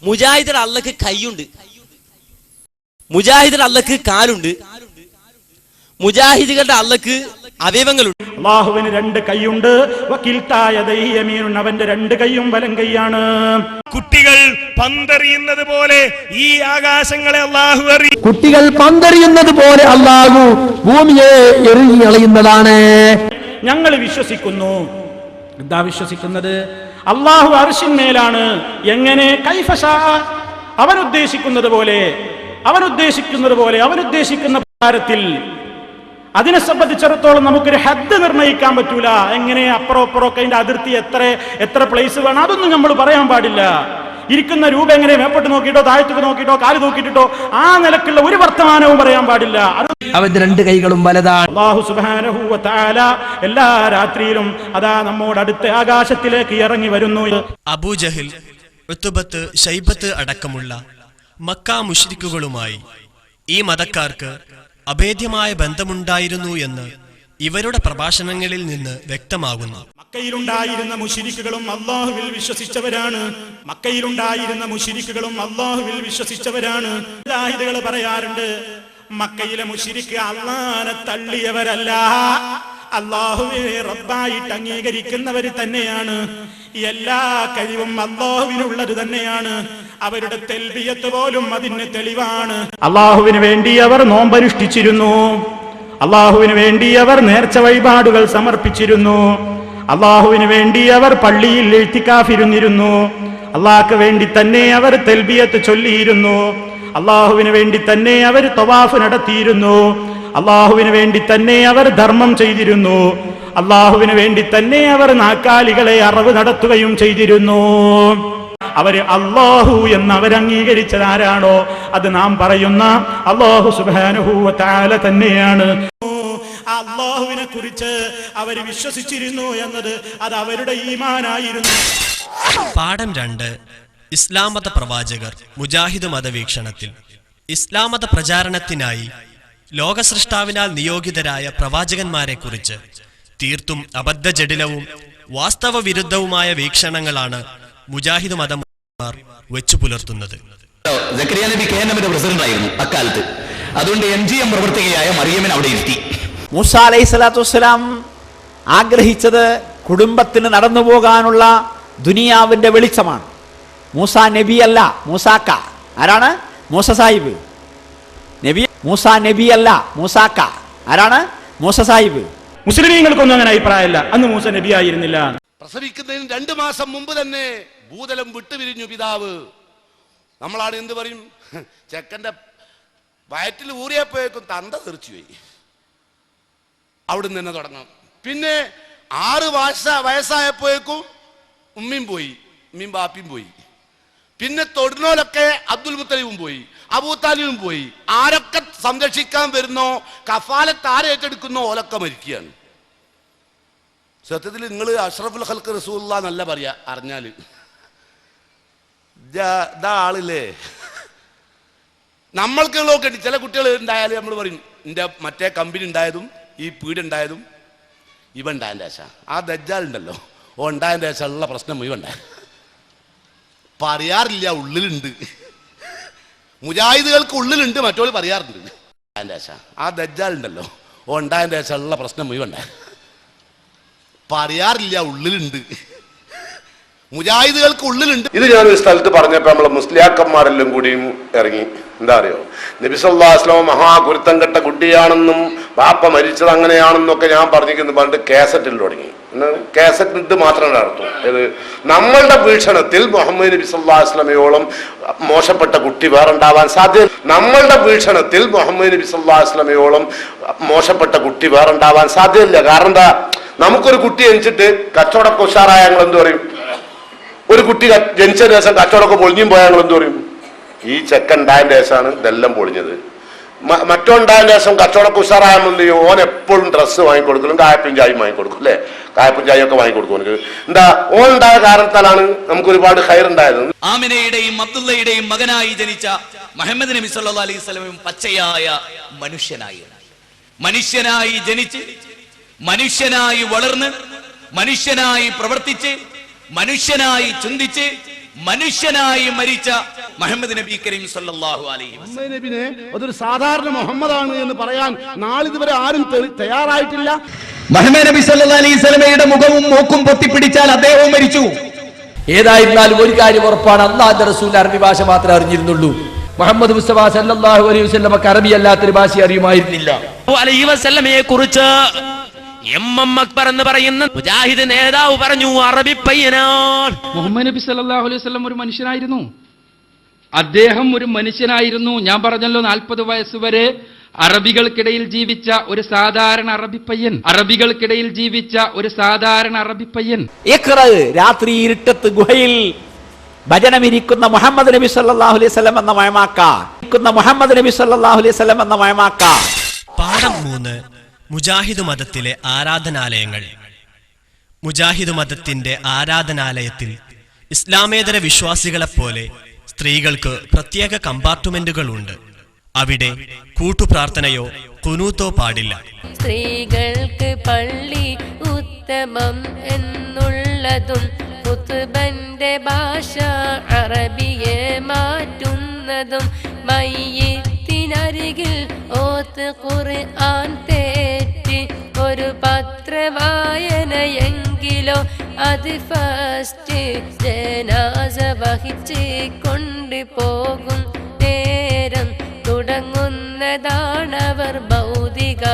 മുജാഹിദുകൾ അള്ളക്ക് കൈയുണ്ട്, മുജാഹിദുകൾ അള്ളക്ക് കാലുണ്ട്, മുജാഹിദുകളുടെ അള്ളക്ക് അവയവങ്ങളുണ്ട്. അല്ലാഹുവിന് 2 കൈയുണ്ട്, അവന്റെ 2 കൈയും വലം കൈയാണ്. കുട്ടികൾ പന്തെറിയുന്നത് പോലെ ഈ ആകാശങ്ങളെ അല്ലാഹു എറിയും. കുട്ടികൾ പന്തെറിയുന്നത് പോലെ അല്ലാഹു ഭൂമിയെ എറിഞ്ഞളയുന്നതാണ്. ഞങ്ങൾ വിശ്വസിക്കുന്നു. എന്താ വിശ്വസിക്കുന്നത്? അല്ലാഹു അർശിന്മേലാണ്. എങ്ങനെ? കൈഫശാ, അവൻ ഉദ്ദേശിക്കുന്നത് പോലെ, അവൻ ഉദ്ദേശിക്കുന്ന പ്രകാരത്തിൽ. അതിനെ സംബന്ധിച്ചിടത്തോളം നമുക്കൊരു ഹദ് നിർണ്ണയിക്കാൻ പറ്റൂല. എങ്ങനെ അപ്പുറം അതിന്റെ അതിർത്തി എത്ര പ്ലേസ് വേണം, അതൊന്നും നമ്മൾ പറയാൻ പാടില്ല. ഇരിക്കുന്ന രൂപ എങ്ങനെ മേപ്പോട്ട് നോക്കിയിട്ടോ താഴത്തേക്ക് നോക്കിയിട്ടോ കാല് നോക്കിയിട്ടോ ആ നിലക്കുള്ള ഒരു വർത്തമാനവും പറയാൻ പാടില്ല. അവന്റെ രണ്ട് കൈകളും വലതാണ്. അല്ലാഹു സുബ്ഹാനഹു വ തആല എല്ലാ രാത്രിയിലും അതാ നമ്മോട് അടുത്ത ആകാശത്തിലേക്ക് ഇറങ്ങി വരുന്നു. അബൂജഹിൽ, ഉത്ബത്ത്, ശൈബത്ത് അടക്കമുള്ള മക്ക മുശ്രിക്കുകളുമായി ഈ മതക്കാർക്ക് അഭേദ്യമായ ബന്ധമുണ്ടായിരുന്നു എന്ന് ഇവരുടെ പ്രഭാഷണങ്ങളിൽ നിന്ന് വ്യക്തമാകുന്നു. മക്കയിലുണ്ടായിരുന്ന മുശ്രിക്കുകളും അല്ലാഹുവിൽ വിശ്വസിച്ചവരാണ്. മക്കയിലുണ്ടായിരുന്ന മുശ്രിക്കുകളും അല്ലാഹുവിൽ വിശ്വസിച്ചവരാണ്. മുജാഹിദുകൾ പറയാറുണ്ട്, മക്കയിലെ മുശ്രിക്ക് അല്ലാഹനെ തള്ളിയവരല്ല, അല്ലാഹുവെ റബ്ബായിട്ട് അംഗീകരിക്കുന്നവർ തന്നെയാണ്. എല്ലാ കഴിവും അല്ലാഹുവിനുള്ളത് തന്നെയാണ്. അവരുടെ തെൽബിയത്ത് പോലും അതിന് തെളിവാണ്. അല്ലാഹുവിന് വേണ്ടി അവർ നോമ്പനുഷ്ഠിച്ചിരുന്നു. അല്ലാഹുവിന് വേണ്ടി അവർ നേർച്ച വഴിപാടുകൾ സമർപ്പിച്ചിരുന്നു. അല്ലാഹുവിന് വേണ്ടി അവർ പള്ളിയിൽ ഇഴ്തികാഫിരുന്നിരുന്നു. അല്ലാഹുവിന് വേണ്ടി തന്നെ അവർ തെൽബിയത്ത് ചൊല്ലിയിരുന്നു. അല്ലാഹുവിന് വേണ്ടി തന്നെ അവർ തവാഫ് നടത്തിയിരുന്നു. അല്ലാഹുവിന് വേണ്ടി തന്നെ അവർ ധർമ്മം ചെയ്തിരുന്നു. അല്ലാഹുവിന് വേണ്ടി തന്നെ അവർ നാക്കാലികളെ അറവ് നടത്തുകയും ചെയ്തിരുന്നു. അവര് അല്ലാഹു എന്ന് അവരംഗീകരിച്ചത് ആരാണോ അത് നാം പറയുന്ന അല്ലാഹു സുബ്ഹാനഹു വ തആല തന്നെയാണ്. അല്ലാഹുവിനെ കുറിച്ച് അവർ വിശ്വസിച്ചിരുന്നു എന്നത് അത് അവരുടെ ഈമാനായിരുന്നു. പാഠം 2. ഇസ്ലാം മത പ്രവാചകർ മുജാഹിദ് മതവീക്ഷണത്തിൽ. ഇസ്ലാം മത പ്രചാരണത്തിനായി ലോകസൃഷ്ടാവിനാൽ നിയോഗിതരായ പ്രവാചകന്മാരെ കുറിച്ച് തീർത്തും അബദ്ധജടിലവും വാസ്തവ വിരുദ്ധവുമായ വീക്ഷണങ്ങളാണ് മുജാഹിദ് മതമാർ വെച്ചു പുലർത്തുന്നത്. സക്കരിയ നബി KNMന്റെ പ്രസിഡന്റ് ആയിരുന്നു അക്കാലത്ത്. അതുകൊണ്ട് MGM പ്രവർത്തകയായ മറിയമിനെ അവിടെ ഇരുത്തി. മൂസ അലൈഹി സ്വലാത്തു വസ്സലാം ആഗ്രഹിച്ചത് കുടുംബത്തിന് നടന്നു പോകാനുള്ള ദുനിയാവിന്റെ വെളിച്ചമാണ്. മൂസ നബി അല്ല, മൂസാക്ക. ആരാണ്? മൂസ സാഹിബ്. നബി മൂസ നബി അല്ല, മൂസാക്ക. ആരാണ്? മൂസ സാഹിബ്. മുസ്ലിമീങ്ങൾക്കൊന്നും അങ്ങനെ അഭിപ്രായമല്ല. അന്ന് മൂസ നബി ആയിരുന്നില്ല. പ്രസവിക്കുന്നതിന് 2 മാസം മുമ്പ് തന്നെ ഭൂതലം വിട്ടുപിരിഞ്ഞു പിതാവ്. നമ്മളാണ് എന്ത് പറയും, ചെക്കന്റെ വയറ്റിൽ ഊറിയപ്പോഴേക്കും തന്ത തെറിച്ചുപോയി. അവിടുന്ന് തന്നെ തുടങ്ങാം. പിന്നെ 6 വയസ്സായപ്പോഴേക്കും ഉമ്മയും പോയി, ഉമ്മയും ബാപ്പിയും പോയി. പിന്നെ തൊടുന്നോലൊക്കെ അബ്ദുൽ മുത്തലിബും പോയി, അബൂതാലിബും പോയി. ആരൊക്കെ സംരക്ഷിക്കാൻ വരുന്നോ, കഫാലത്ത് ആരേറ്റെടുക്കുന്നോ ഓലൊക്കെ മരിക്കുകയാണ്. സത്യത്തിൽ നിങ്ങൾ അഷ്റഫുൽ ഖൽഖ് റസൂലുള്ളാഹി എന്നല്ല പറയാ, അറിഞ്ഞാൽ ഇതാ ആളില്ലേ. നമ്മൾക്കുള്ളതൊക്കെ ചില കുട്ടികൾ ഉണ്ടായാലും നമ്മൾ പറയും, എൻ്റെ മറ്റേ കമ്പനി ഉണ്ടായതും ഈ പീടുണ്ടായതും ഇവ ഉണ്ടായതിൻ്റെ ശേഷം. ആ ദജ്ജാലുണ്ടല്ലോ, ഓ ഉണ്ടായതിൻ്റെ ശേഷം ഉള്ള പ്രശ്നം ഇവ ഉണ്ടായ പറയാറില്ല, ഉള്ളിലുണ്ട്. മുജാഹിദുകൾക്ക് ഉള്ളിലുണ്ട്, മറ്റോൾ പറയാറുണ്ട്. അതിൻ്റെ ശേഷം ആ ദജ്ജാലുണ്ടല്ലോ, ഓ ഉണ്ടായതിൻ്റെ ശേഷം ഉള്ള പ്രശ്നം ഇവ ഉണ്ടായ പറയാറില്ല, ഉള്ളിലുണ്ട്. മുജാഹിദുകൾക്ക് ഉള്ളിലുണ്ട്. ഇത് ഞാനൊരു സ്ഥലത്ത് പറഞ്ഞപ്പോൾ നമ്മളെ മുസ്ലിയാക്കന്മാരെല്ലാം കൂടിയും ഇറങ്ങി. എന്താ അറിയോ, നബി സല്ലല്ലാഹു അലൈഹി വസല്ലം മഹാഗുരുത്തം കെട്ട കുട്ടിയാണെന്നും ബാപ്പ മരിച്ചത് അങ്ങനെയാണെന്നൊക്കെ ഞാൻ പറഞ്ഞിരിക്കുന്നു. പണ്ട് കാസറ്റിൽ തുടങ്ങി. കാസറ്റ് ഇത് മാത്രം നടത്തും. ഇത് നമ്മളുടെ വീക്ഷണത്തിൽ മുഹമ്മദ് നബി സല്ലല്ലാഹു അലൈഹി വസല്ലമയോളം മോശപ്പെട്ട കുട്ടി വേറെ ഉണ്ടാവാൻ സാധ്യത. നമ്മളുടെ വീക്ഷണത്തിൽ മുഹമ്മദ് നബി സല്ലല്ലാഹു അലൈഹി വസല്ലമയോളം മോശപ്പെട്ട കുട്ടി വേറെ ഉണ്ടാവാൻ സാധ്യതയില്ല. കാരണം എന്താ, നമുക്കൊരു കുട്ടി ജനിച്ചിട്ട് കച്ചവടമൊക്കെ ഉഷാറായ ഞങ്ങൾ എന്ത് പറയും? ഒരു കുട്ടി ജനിച്ചതിന് ശേഷം കച്ചവടമൊക്കെ പൊളിഞ്ഞും പോയാൽ ഞങ്ങൾ എന്ത് പറയും? ഈ ചെക്കൻ ഉണ്ടായതിന്റെ ശേഷമാണ് ഇതെല്ലാം പൊളിഞ്ഞത്. മറ്റോ ഉണ്ടായതിന്റെ ശേഷം കച്ചവടമൊക്കെ ഉഷാറായ ഓൻ എപ്പോഴും ഡ്രസ്സ് വാങ്ങിക്കൊടുക്കലും കായപ്പും ചായയും വാങ്ങിക്കൊടുക്കും, അല്ലെ? കായപ്പും ചായയും ഒക്കെ വാങ്ങിക്കൊടുക്കും. എനിക്ക് എന്താ, ഓൻ ഉണ്ടായ കാരണത്താലാണ് നമുക്ക് ഒരുപാട് ഖൈർ ഉണ്ടായത്. ആമിനയുടെയും അബ്ദുള്ളയുടെയും മകനായി ജനിച്ച മുഹമ്മദ് നബി സല്ലല്ലാഹു അലൈഹി വസല്ലം പച്ചയായ മനുഷ്യനായി ജനിച്ച്, മനുഷ്യനായി വളർന്ന്, മനുഷ്യനായി പ്രവർത്തിച്ച്, മനുഷ്യനായി ചിന്തിച്ച്, മനുഷ്യനായി മരിച്ച മുഹമ്മദ് നബി കരീം സല്ലല്ലാഹു അലൈഹി വസല്ലം നബിനെ അതൊരു സാധാരണ മുഹമ്മദാണ് എന്ന് പറയാൻ നാളിതുവരെ ആരും തയ്യാറായിട്ടില്ല. മുഹമ്മദ് നബി സല്ലല്ലാഹു അലൈഹി വസല്ലമയുടെ മുഖവും മൂക്കും പൊത്തിപ്പിടിച്ചാൽ അദ്ദേഹവും മരിച്ചു. ഏതായിരുന്നാലും ഒരു കാര്യം ഉറപ്പാണ്, അല്ലാഹുവിന്റെ റസൂൽ അറബി ഭാഷ മാത്രമേ അറിഞ്ഞിരുന്നുള്ളൂ. മുഹമ്മദ് മുസ്തഫ സല്ലല്ലാഹു അലൈഹി വസല്ലമക്ക് അറബി അല്ലാത്തൊരു ഭാഷ അറിയുമായിരുന്നില്ല. അലൈഹി വസല്ലമയെ കുറിച്ച് അക്ബർ എന്ന് പറയുന്ന മുജാഹിദ് നേതാവ് പറഞ്ഞു, അറബി പയ്യനാണ്. മുഹമ്മദ് നബി സല്ലല്ലാഹു അലൈഹി വസല്ലം ഒരു മനുഷ്യനായിരുന്നു. അദ്ദേഹം ഒരു മനുഷ്യനായിരുന്നു. ഞാൻ പറഞ്ഞല്ലോ, 40 വയസ്സ് വരെ അറബികൾക്കിടയിൽ ജീവിച്ച ഒരു സാധാരണ അറബിപ്പയ്യൻ. രാത്രി ഇരുട്ടത്ത് ഗുഹയിൽ ഭജനമിരിക്കുന്ന മുഹമ്മദ് നബി സല്ലല്ലാഹു അലൈഹി വസല്ലം എന്ന മുഹമ്മദ് നബി സല്ലല്ലാഹു അലൈഹി വസല്ലം എന്ന മയമാക്ക. പാഠം 3. മുജാഹിദ് മതത്തിലെ ആരാധനാലയങ്ങൾ. മുജാഹിദ് മതത്തിന്റെ ആരാധനാലയത്തിൽ ഇസ്ലാമേതര വിശ്വാസികളെപ്പോലെ സ്ത്രീകൾക്ക് പ്രത്യേക കമ്പാർട്ട്മെന്റുകളുണ്ട്. അവിടെ കൂട്ടുപ്രാർത്ഥനയോ കുനൂത്തോ പാടില്ല. സ്ത്രീകൾക്ക് പള്ളി ഉത്തമം എന്നുള്ളതും ഖുത്ബന്റെ ഭാഷ അറബിയെ മാറ്റുന്നതും മയ്യിത്തിനരികിൽ ഓത്ത് ഖുർആൻ തെറ്റി ഒരു പത്രവായനയെങ്കിലോ അത് ഫസ്റ്റ് ജനാസ വഹിച്ച് കൊണ്ടുപോകും നേരം തുടങ്ങുന്നതാണവർ ഭൗതിക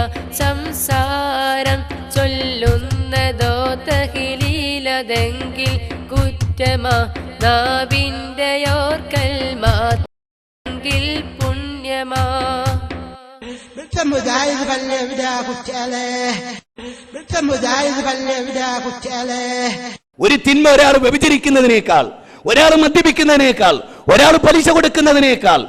സംസാരം. ചൊല്ലുന്നതോ തഹ്ലീലതെങ്കിൽ കുറ്റമാ, നാവിൻ്റെയോർക്കൽ മാതെങ്കിൽ പുണ്യമാ. ഒരു തിന്മ ഒരാൾ വ്യഭിചരിക്കുന്നതിനേക്കാൾ, ഒരാൾ മദ്യപിക്കുന്നതിനേക്കാൾ, ഒരാൾ പലിശ കൊടുക്കുന്നതിനേക്കാൾ,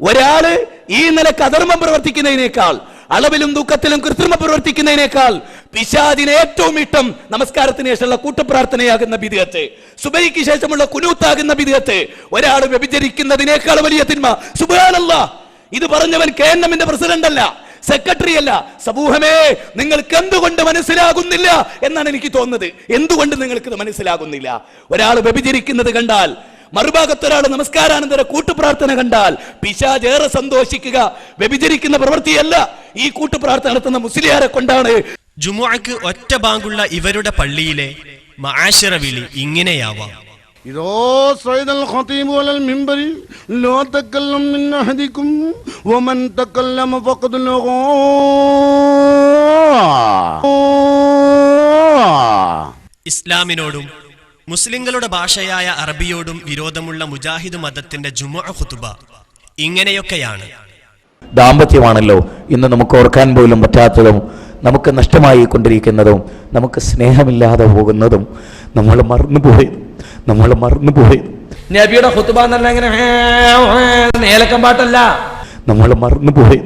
ഒരാള് ഈ നിലക്ക് അധർമ്മം പ്രവർത്തിക്കുന്നതിനേക്കാൾ, അളവിലും ദുഃഖത്തിലും കൃത്രിമം പ്രവർത്തിക്കുന്നതിനേക്കാൾ പിശാചിന് ഏറ്റവും ഇഷ്ടം നമസ്കാരത്തിന് ശേഷമുള്ള കൂട്ടപ്രാർത്ഥനയാകുന്ന ബിദ്അത്ത്, സുബഹിക്ക് ശേഷമുള്ള കുനൂത്താകുന്ന ബിദ്അത്ത്. ഒരാൾ വ്യഭിചരിക്കുന്നതിനേക്കാൾ വലിയ തിന്മ. സുബ്ഹാനല്ലാഹ്, ഇത് പറഞ്ഞവൻ KNM-ന്റെ പ്രസിഡന്റ് അല്ല, സെക്രട്ടറി അല്ല. സമൂഹമേ, നിങ്ങൾക്ക് എന്തുകൊണ്ട് മനസ്സിലാകുന്നില്ല എന്നാണ് എനിക്ക് തോന്നുന്നത്. എന്തുകൊണ്ട് നിങ്ങൾക്ക് ഇത് മനസ്സിലാകുന്നില്ല? ഒരാൾ വ്യഭിചരിക്കുന്നത് കണ്ടാൽ, മറുഭാഗത്ത് ഒരാൾ നമസ്കാരാനന്തര കൂട്ടുപ്രാർത്ഥന കണ്ടാൽ പിശാച് ഏറെ സന്തോഷിക്കുക. വ്യഭിചരിക്കുന്ന പ്രവൃത്തിയല്ല, ഈ കൂട്ടുപ്രാർത്ഥന നടത്തുന്ന മുസ്ലിയാരെ കൊണ്ടാണ്. ജുമുഅക്ക് ഒറ്റ ബാങ്കുള്ള ഇവരുടെ പള്ളിയിലെ മആശിറ വിളി ഇങ്ങനെയാവാം. إذا صعد الخطيب على المنبر لا تكلم من أحدكم ومن تكلم فقد لغى. ഇസ്ലാമിനോടും മുസ്ലിങ്ങളുടെ ഭാഷയായ അറബിയോടും വിരോധമുള്ള മുജാഹിദ് മതത്തിന്റെ ജുമുഅ ഖുതുബ ഇങ്ങനെയൊക്കെയാണ്. ദാമ്പത്യമാണല്ലോ ഇന്ന് നമുക്ക് ഓർക്കാൻ പോലും പറ്റാത്തതും നമുക്ക് നഷ്ടമായി കൊണ്ടിരിക്കുന്നതും നമുക്ക് സ്നേഹമില്ലാതെ പോകുന്നതും നമ്മൾ മറന്നുപോയി. നബിയുടെ ഖുതുബ എന്നല്ല ഇങ്ങനെ ഏലക്കം പാട്ടല്ല, നമ്മൾ മറന്നുപോയി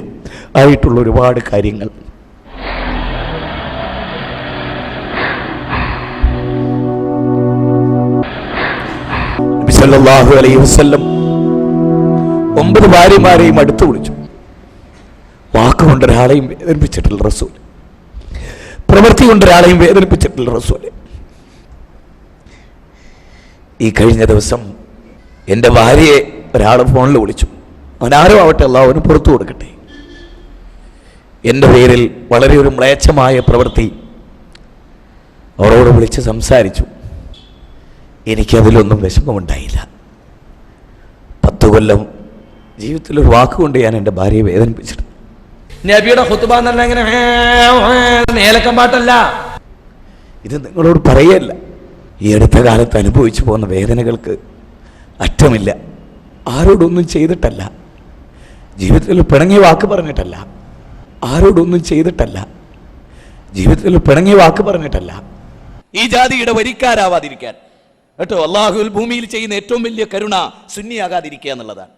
ആയിട്ടുള്ള ഒരുപാട് കാര്യങ്ങൾ. നബി സല്ലല്ലാഹു അലൈഹി വസല്ലം 9 ഭാര്യമാരെയും അടുത്ത് വിളിച്ചു. വാക്കുകൊണ്ട് ഒരാളെയും വേദനിപ്പിച്ചിട്ടില്ല റസൂൽ, പ്രവൃത്തി കൊണ്ട് ഒരാളെയും വേദനിപ്പിച്ചിട്ടില്ല റസൂൽ. ഈ കഴിഞ്ഞ ദിവസം എൻ്റെ ഭാര്യയെ ഒരാൾ ഫോണിൽ വിളിച്ചു. അവനാരോ ആവട്ടെ, അല്ലാഹു അവന് പുറത്തു കൊടുക്കട്ടെ. എൻ്റെ പേരിൽ വളരെ ഒരു മ്ലേച്ഛമായ പ്രവൃത്തി അവരോട് വിളിച്ച് സംസാരിച്ചു. എനിക്കതിലൊന്നും വിഷമമുണ്ടായില്ല. 10 കൊല്ലം ജീവിതത്തിൽ ഒരു വാക്കുകൊണ്ട് ഞാൻ എൻ്റെ ഭാര്യയെ വേദനിപ്പിച്ചിട്ടുണ്ട്. നബിയുടെ ഖുതുബ എന്നല്ല ഇങ്ങനെ ഏലക്കം പാട്ടല്ല. ഇത് നിങ്ങളോട് പറയല്ല. ഈ അടുത്ത കാലത്ത് അനുഭവിച്ചു പോകുന്ന വേദനകൾക്ക് അറ്റമില്ല. ആരോടൊന്നും ചെയ്തിട്ടല്ല, ജീവിതത്തിൽ പിണങ്ങിയ വാക്ക് പറഞ്ഞിട്ടല്ല, ആരോടൊന്നും ചെയ്തിട്ടല്ല, ജീവിതത്തിൽ പിണങ്ങിയ വാക്ക് പറഞ്ഞിട്ടല്ല. ഈ ജാതിയുടെ വരിക്കാരാവാതിരിക്കാൻ കേട്ടോ, അള്ളാഹുൽ ഭൂമിയിൽ ചെയ്യുന്ന ഏറ്റവും വലിയ കരുണ സുന്നിയാകാതിരിക്കുക എന്നുള്ളതാണ്.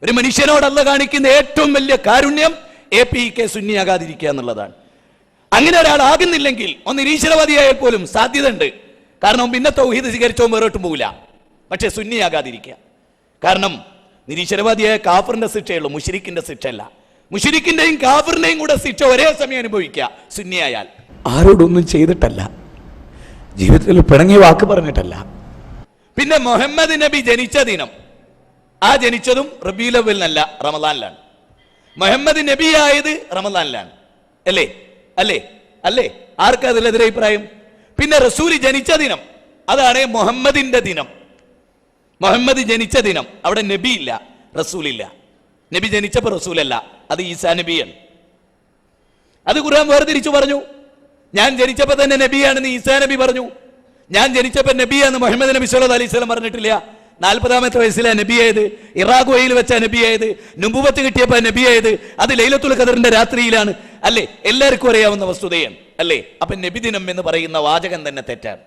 ഒരു മനുഷ്യനോട് അല്ലാഹു കാണിക്കുന്ന ഏറ്റവും വലിയ കാരുണ്യം APK സുന്നിയാകാതിരിക്കുക എന്നുള്ളതാണ്. അങ്ങനെ ഒരാളാകുന്നില്ലെങ്കിൽ ഒന്ന് നിരീശ്വരവാദിയായാൽ പോലും സാധ്യത ഉണ്ട്. കാരണം പിന്നെ തൗഹീദ് സ്വീകരിച്ചോ വേറോട്ടും പോകില്ല. പക്ഷെ സുന്നിയാകാതിരിക്കുക. കാരണം നിരീശ്വരവാദിയായ കാഫറിന്റെ ശിക്ഷയുള്ളൂ, മുശ്രിക്കിന്റെ ശിക്ഷയല്ല. മുശ്രിക്കിന്റെയും കാഫറിന്റെയും കൂടെ ശിക്ഷ ഒരേ സമയം അനുഭവിക്കുക സുന്നിയായാൽ. ആരോടൊന്നും ചെയ്തിട്ടല്ല, ജീവിതത്തിൽ പിണങ്ങിയ വാക്ക് പറഞ്ഞിട്ടല്ല. പിന്നെ മുഹമ്മദ് നബി ജനിച്ച ദിനം, ആ ജനിച്ചതും റബീഉൽ അവ്വലിനല്ല, റമദാനിലാണ്. മുഹമ്മദ് നബി ആയത് റമദാനിലാണ്. അല്ലേ അല്ലേ അല്ലേ? ആർക്കാ അതിലെതിരെ അഭിപ്രായം? പിന്നെ റസൂല് ജനിച്ച ദിനം, അതാണ് മുഹമ്മദിന്റെ ദിനം. മുഹമ്മദ് ജനിച്ച ദിനം, അവിടെ നബി ഇല്ല, റസൂലില്ല. നബി ജനിച്ചപ്പോൾ റസൂലല്ല, അത് ഈസാ നബിയാണ്. അത് ഖുർആൻ വേർതിരിച്ചു പറഞ്ഞു. ഞാൻ ജനിച്ചപ്പോൾ തന്നെ നബിയാണെന്ന് ഈസാ നബി പറഞ്ഞു. ഞാൻ ജനിച്ചപ്പോൾ നബിയാന്ന് മുഹമ്മദ് നബി സല്ലല്ലാഹു അലൈഹി വസല്ലം പറഞ്ഞിട്ടില്ല. 40-ാമത്തെ വയസ്സിലാണ് നബിയായത്, ഇറാഖോയിൽ വെച്ചാ നബിയായത്, നുബുവത്ത് കിട്ടിയപ്പോൾ നബിയായത്, അത് ലൈലത്തുൽ ഖദറിന്റെ രാത്രിയിലാണ്. അല്ലേ? എല്ലാവർക്കും അറിയാവുന്ന വസ്തുതയാണ്. അല്ലേ? അപ്പൊ നബിദിനം എന്ന് പറയുന്ന വാചകം തന്നെ തെറ്റാണ്.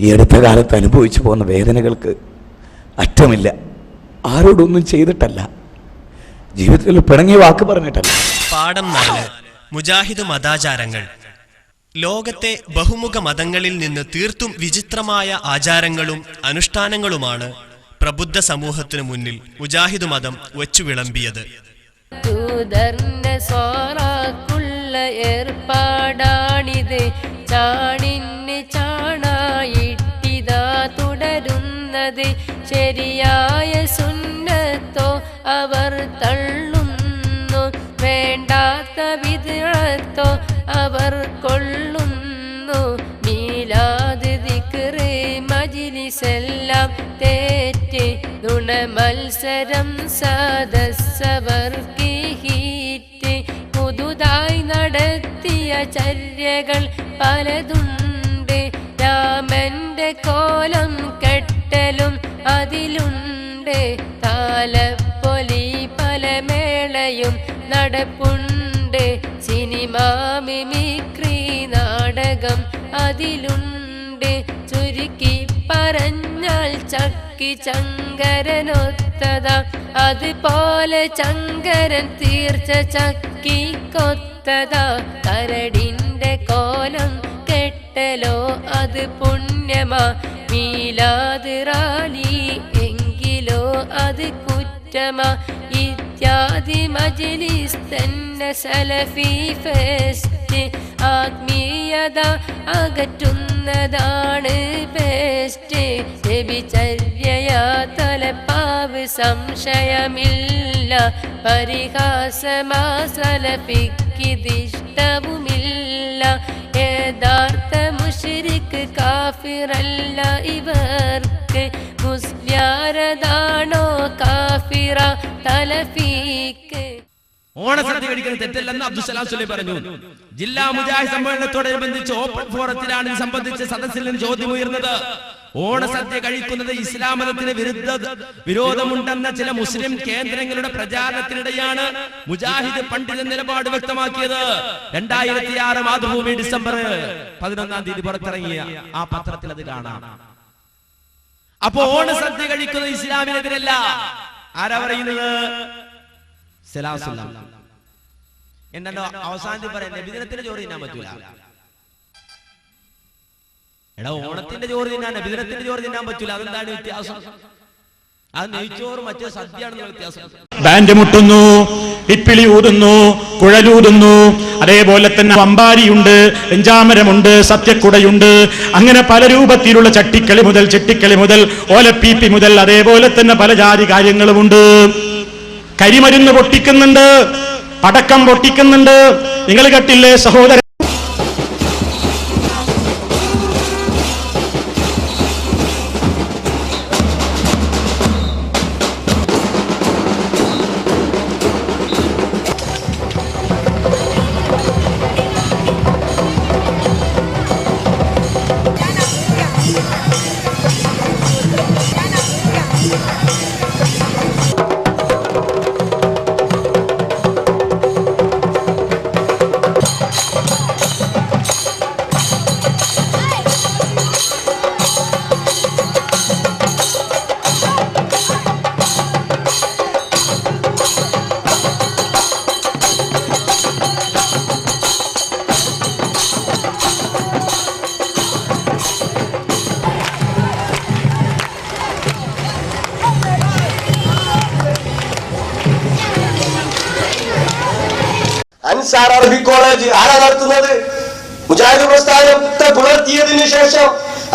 ഈ അടുത്ത കാലത്ത് അനുഭവിച്ചു പോകുന്ന വേദനകൾക്ക് അറ്റമില്ല. ആരോടൊന്നും ചെയ്തിട്ടല്ല, ജീവിതത്തിൽ പിണങ്ങിയ വാക്ക് പറഞ്ഞിട്ടല്ല. പാഠം 4. മുജാഹിദ് മതാചാരങ്ങൾ. ലോകത്തെ ബഹുമുഖ മതങ്ങളിൽ നിന്ന് തീർത്തും വിചിത്രമായ ആചാരങ്ങളും അനുഷ്ഠാനങ്ങളുമാണ് പ്രബുദ്ധ സമൂഹത്തിനു മുന്നിൽ മുജാഹിദ് മതം വച്ചു വിളമ്പിയത്. ഏർപ്പാടാണിത്, ചാണിന് ചാണായിട്ടിതാ തുടരുന്നത്. ശരിയായ സുന്നത്തോ അവർ തള്ളുന്നു, വേണ്ടാത്ത വിദ്അത്തോ അവർ കൊള്ളുന്നു. മീലാദ് ദിക്റ് മജ്ലിസെല്ലാം തെറ്റ്, നുണ മത്സരം സദസ്സവർക്ക് ഹിറ്റ്. പുതുതായി നടത്തിയ ചര്യകൾ പലതുണ്ട്, രാമന്റെ കോലം കെട്ടലും അതിലുണ്ട്. താലപ്പൊലി പല മേളയും നടപ്പുണ്ട്, സിനിമാ മിമിക്രി നാടകം അതിലുണ്ട്. ചുരുക്കി പറഞ്ഞാൽ ചക്കി ചങ്കരനൊത്തതാ, അതുപോലെ ചങ്കരൻ തീർച്ച ചക്കി കൊത്തതാ. കരടിന്റെ കോലം കെട്ടലോ അത് പുണ്യമാ, മീലാദ് റാലി എങ്കിലോ അത് കുറ്റമാ. ഇത്യാദി മജ്ലിസ് തന്നെ സലഫി ഫെസ്റ്റ്, ആത്മീയത അകറ്റുന്നതാണ് ബെസ്റ്റ്. വ്യഭിചര്യയാ തലപ്പാവ് സംശയമില്ല, പരിഹാസമാ സലഫിക്കിതിഷ്ടവുമില്ല. യഥാർത്ഥ മുശ്രിക്ക് കാഫിറല്ല ഇവർക്ക്, മുസ്ലിയാരതാണോ കാഫിറ തലഫീക്ക്. ഓണസദ്യ കഴിക്കുന്നത് തെറ്റല്ലെന്ന് അബ്ദുസലാം സുലൈ പറഞ്ഞു. ജില്ലാ മുജാഹിദ് സമ്മേളനത്തോടനുബന്ധിച്ച് ഓപ്പൺ ഫോറത്തിലാണ് ഇത് സംബന്ധിച്ച് സദസ്സിൽ നിന്ന് ചോദ്യം ഉയർന്നത്. ഓണസദ്യ കഴിക്കുന്നത് ഇസ്ലാം മതത്തിന് വിരോധമുണ്ടെന്ന ചില മുസ്ലിം കേന്ദ്രങ്ങളുടെ പ്രചാരണത്തിനിടെയാണ് മുജാഹിദ് പണ്ഡിത നിലപാട് വ്യക്തമാക്കിയത്. 2006 മാതൃഭൂമി ഡിസംബർ 11 പുറത്തിറങ്ങിയ ആ പത്രത്തിൽ അത് കാണാം. അപ്പോ ഓണസദ്യ കഴിക്കുന്നത് ഇസ്ലാമിനെതിരല്ല. ആരാ പറയുന്നത്? എന്നോ അവസാനത്തിൽ പറയാൻ നബിദിനത്തിന്റെ ചോറ് തിന്നാൻ പറ്റൂല. എടാ, ഓണത്തിന്റെ ചോറ് തിന്നാൻ നബിദിനത്തിന്റെ ചോറ് തിന്നാൻ പറ്റൂല. അതെന്താണ് വ്യത്യാസം? അത് നെയ്ച്ചോറ് മറ്റേ സദ്യയാണെന്നുള്ള വ്യത്യാസം. ബാൻഡ് മുട്ടുന്നു, ഇപ്പിളി ഊതുന്നു, കുഴലൂതുന്നു, അതേപോലെ തന്നെ അമ്പാരിയുണ്ട്, വെഞ്ചാമരമുണ്ട്, സത്യക്കുടയുണ്ട്, അങ്ങനെ പല രൂപത്തിലുള്ള ചട്ടിക്കളി മുതൽ ഓലപ്പീപ്പി മുതൽ അതേപോലെ തന്നെ പല ജാതി കാര്യങ്ങളുമുണ്ട്. കരിമരുന്ന് പൊട്ടിക്കുന്നുണ്ട്, പടക്കം പൊട്ടിക്കുന്നുണ്ട്. നിങ്ങൾ കേട്ടില്ലേ സഹോദരൻ? അൻസാർ അറബി കോളേജ് ആരാ നടത്തുന്നത്? മുജാഹിദ് പ്രസ്ഥാനത്തെ പുലർത്തിയതിനു ശേഷം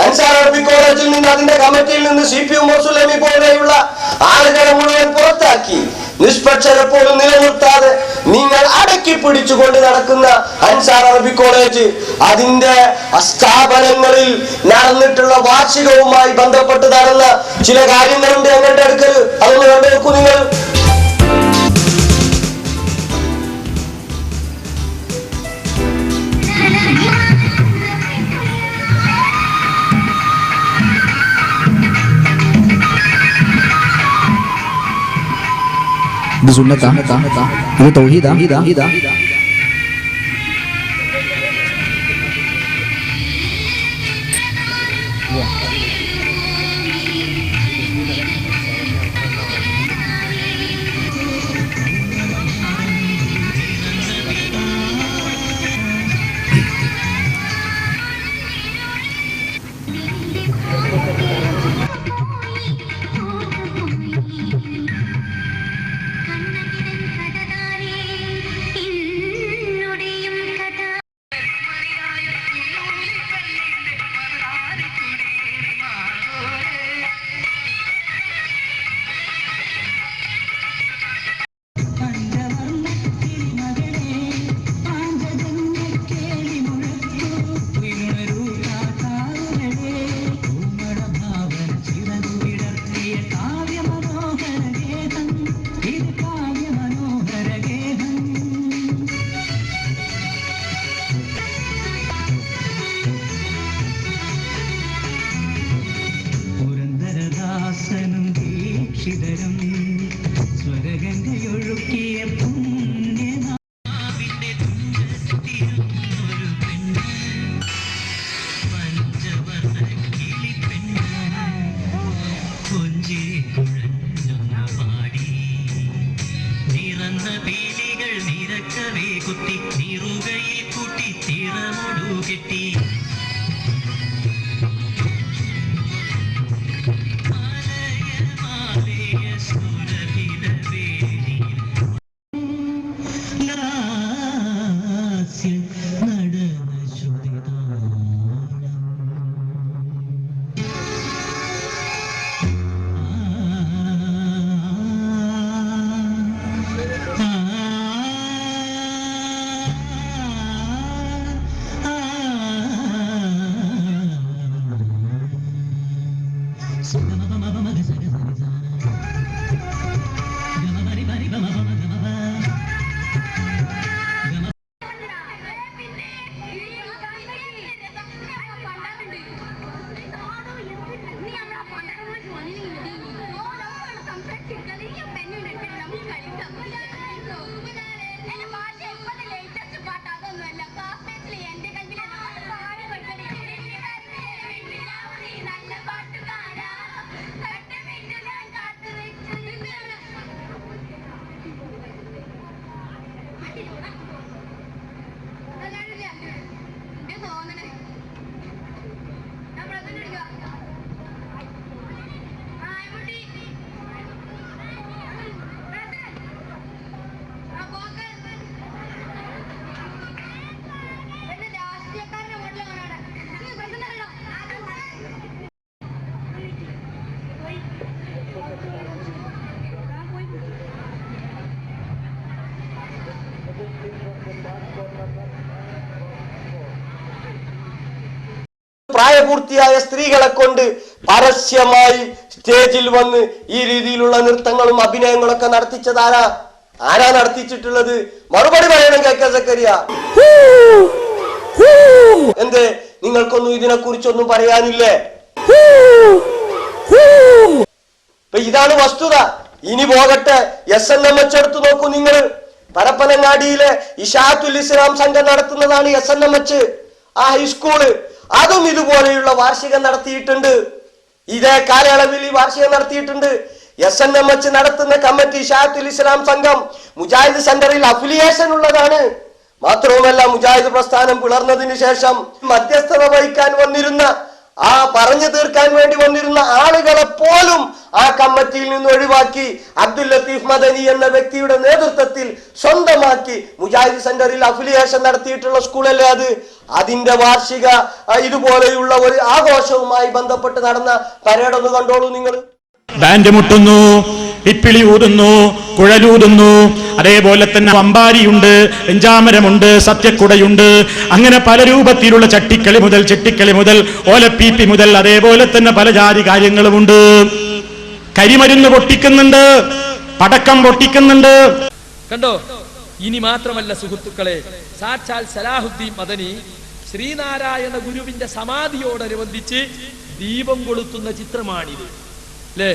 അൻസാർ അറബി കോളേജിൽ നിന്ന് അതിന്റെ കമ്മിറ്റിയിൽ നിന്ന് CPM സുലൈമി പോലെയുള്ള ആളുകളെ മുഴുവൻ പുറത്താക്കി. നിഷ്പക്ഷരെ പോലും നിലനിർത്താതെ നിങ്ങൾ അടക്കി പിടിച്ചുകൊണ്ട് നടക്കുന്ന അൻസാർ അറബി കോളേജ് അതിന്റെ സ്ഥാപനങ്ങളിൽ നടന്നിട്ടുള്ള വാർഷികവുമായി ബന്ധപ്പെട്ട് നടന്ന ചില കാര്യങ്ങളുണ്ട് ഞങ്ങളുടെ അടുക്കൽ. അതൊന്ന് കണ്ടേക്കൂ നിങ്ങൾ. ഇത് സുന്നത്താ, ഇത് തൗഹീദാ. ശിഖരം സ്വരഗംഗയൊഴുക്കിയ പുണ്യനാവിന്റെ തുഞ്ചത്തിരുന്നൊരു പെണ്ണ്, പഞ്ചവർണ്ണ കിളിപ്പെണ്ണ്, കൊഞ്ചി കുഴഞ്ഞൊന്ന പാടി നിറന്ന പീലികൾ നിരക്കവേ കുത്തി നിറുകയിൽ കൂട്ടി തിറമൊടു കെട്ടി പ്രായപൂർത്തിയായ സ്ത്രീകളെ കൊണ്ട് പരസ്യമായി സ്റ്റേജിൽ വന്ന് ഈ രീതിയിലുള്ള നൃത്തങ്ങളും അഭിനയങ്ങളൊക്കെ നടത്തിച്ചതാരാ? ആരാ നടത്തിച്ചിട്ടുള്ളത്? മറുപടി പറയണം കെ സക്കരിയ. എന്തേ നിങ്ങൾക്കൊന്നും ഇതിനെ കുറിച്ചൊന്നും പറയാനില്ലേ? ഇതാണ് വസ്തുത. ഇനി പോകട്ടെ, SNMH എടുത്തു നോക്കൂ നിങ്ങൾ. പരപ്പനങ്ങാടിയിലെ ഇഷാത്തുൽ ഇസ്ലാം സംഘം നടത്തുന്നതാണ് SNMH. ആ ഹൈസ്കൂള് അതും ഇതുപോലെയുള്ള വാർഷികം നടത്തിയിട്ടുണ്ട്. ഇതേ കാലയളവിൽ ഈ വാർഷികം നടത്തിയിട്ടുണ്ട്. SNMH നടത്തുന്ന കമ്മിറ്റി ഇഷാത്തുൽ ഇസ്ലാം സംഘം മുജാഹിദ് സെന്ററിൽ അഫിലിയേഷൻ ഉള്ളതാണ്. മാത്രവുമല്ല, മുജാഹിദ് പ്രസ്ഥാനം പിളർന്നതിന് ശേഷം മധ്യസ്ഥത വഹിക്കാൻ വന്നിരുന്ന, ആ പറഞ്ഞു തീർക്കാൻ വേണ്ടി വന്നിരുന്ന ആളുകളെ പോലും ആ കമ്മിറ്റിയിൽ നിന്ന് ഒഴിവാക്കി അബ്ദുൽ ലത്തീഫ് മദനി എന്ന വ്യക്തിയുടെ നേതൃത്വത്തിൽ സ്വന്തമാക്കി മുജാഹിദ് സെന്ററിൽ അഫിലിയേഷൻ നടത്തിയിട്ടുള്ള സ്കൂളല്ലേ അത്? അതിന്റെ വാർഷിക ഇതുപോലെയുള്ള ഒരു ആഘോഷവുമായി ബന്ധപ്പെട്ട് നടന്ന പരേഡ് ഒന്ന് കണ്ടോളൂ നിങ്ങൾ. ബാൻഡ് മുട്ടുന്നു, ഇപ്പിളി ഊതുന്നു, കുഴലൂതുന്നു, അതേപോലെ തന്നെ അമ്പാരിയുണ്ട്, വെഞ്ചാമരമുണ്ട്, സത്യക്കുടയുണ്ട്, അങ്ങനെ പല രൂപത്തിലുള്ള ചട്ടിക്കളി മുതൽ ഓലപ്പീപ്പി മുതൽ അതേപോലെ തന്നെ പല ജാതി കാര്യങ്ങളുമുണ്ട്. കരിമരുന്ന് പൊട്ടിക്കുന്നുണ്ട്, പടക്കം പൊട്ടിക്കുന്നുണ്ട്. കണ്ടോ? ഇനി മാത്രമല്ല സുഹൃത്തുക്കളെ, സാക്ഷാൽ സലാഹുദ്ദീൻ മദനി ശ്രീനാരായണ ഗുരുവിന്റെ സമാധിയോടനുബന്ധിച്ച് ദീപം കൊളുത്തുന്ന ചിത്രമാണിത്. അല്ലേ?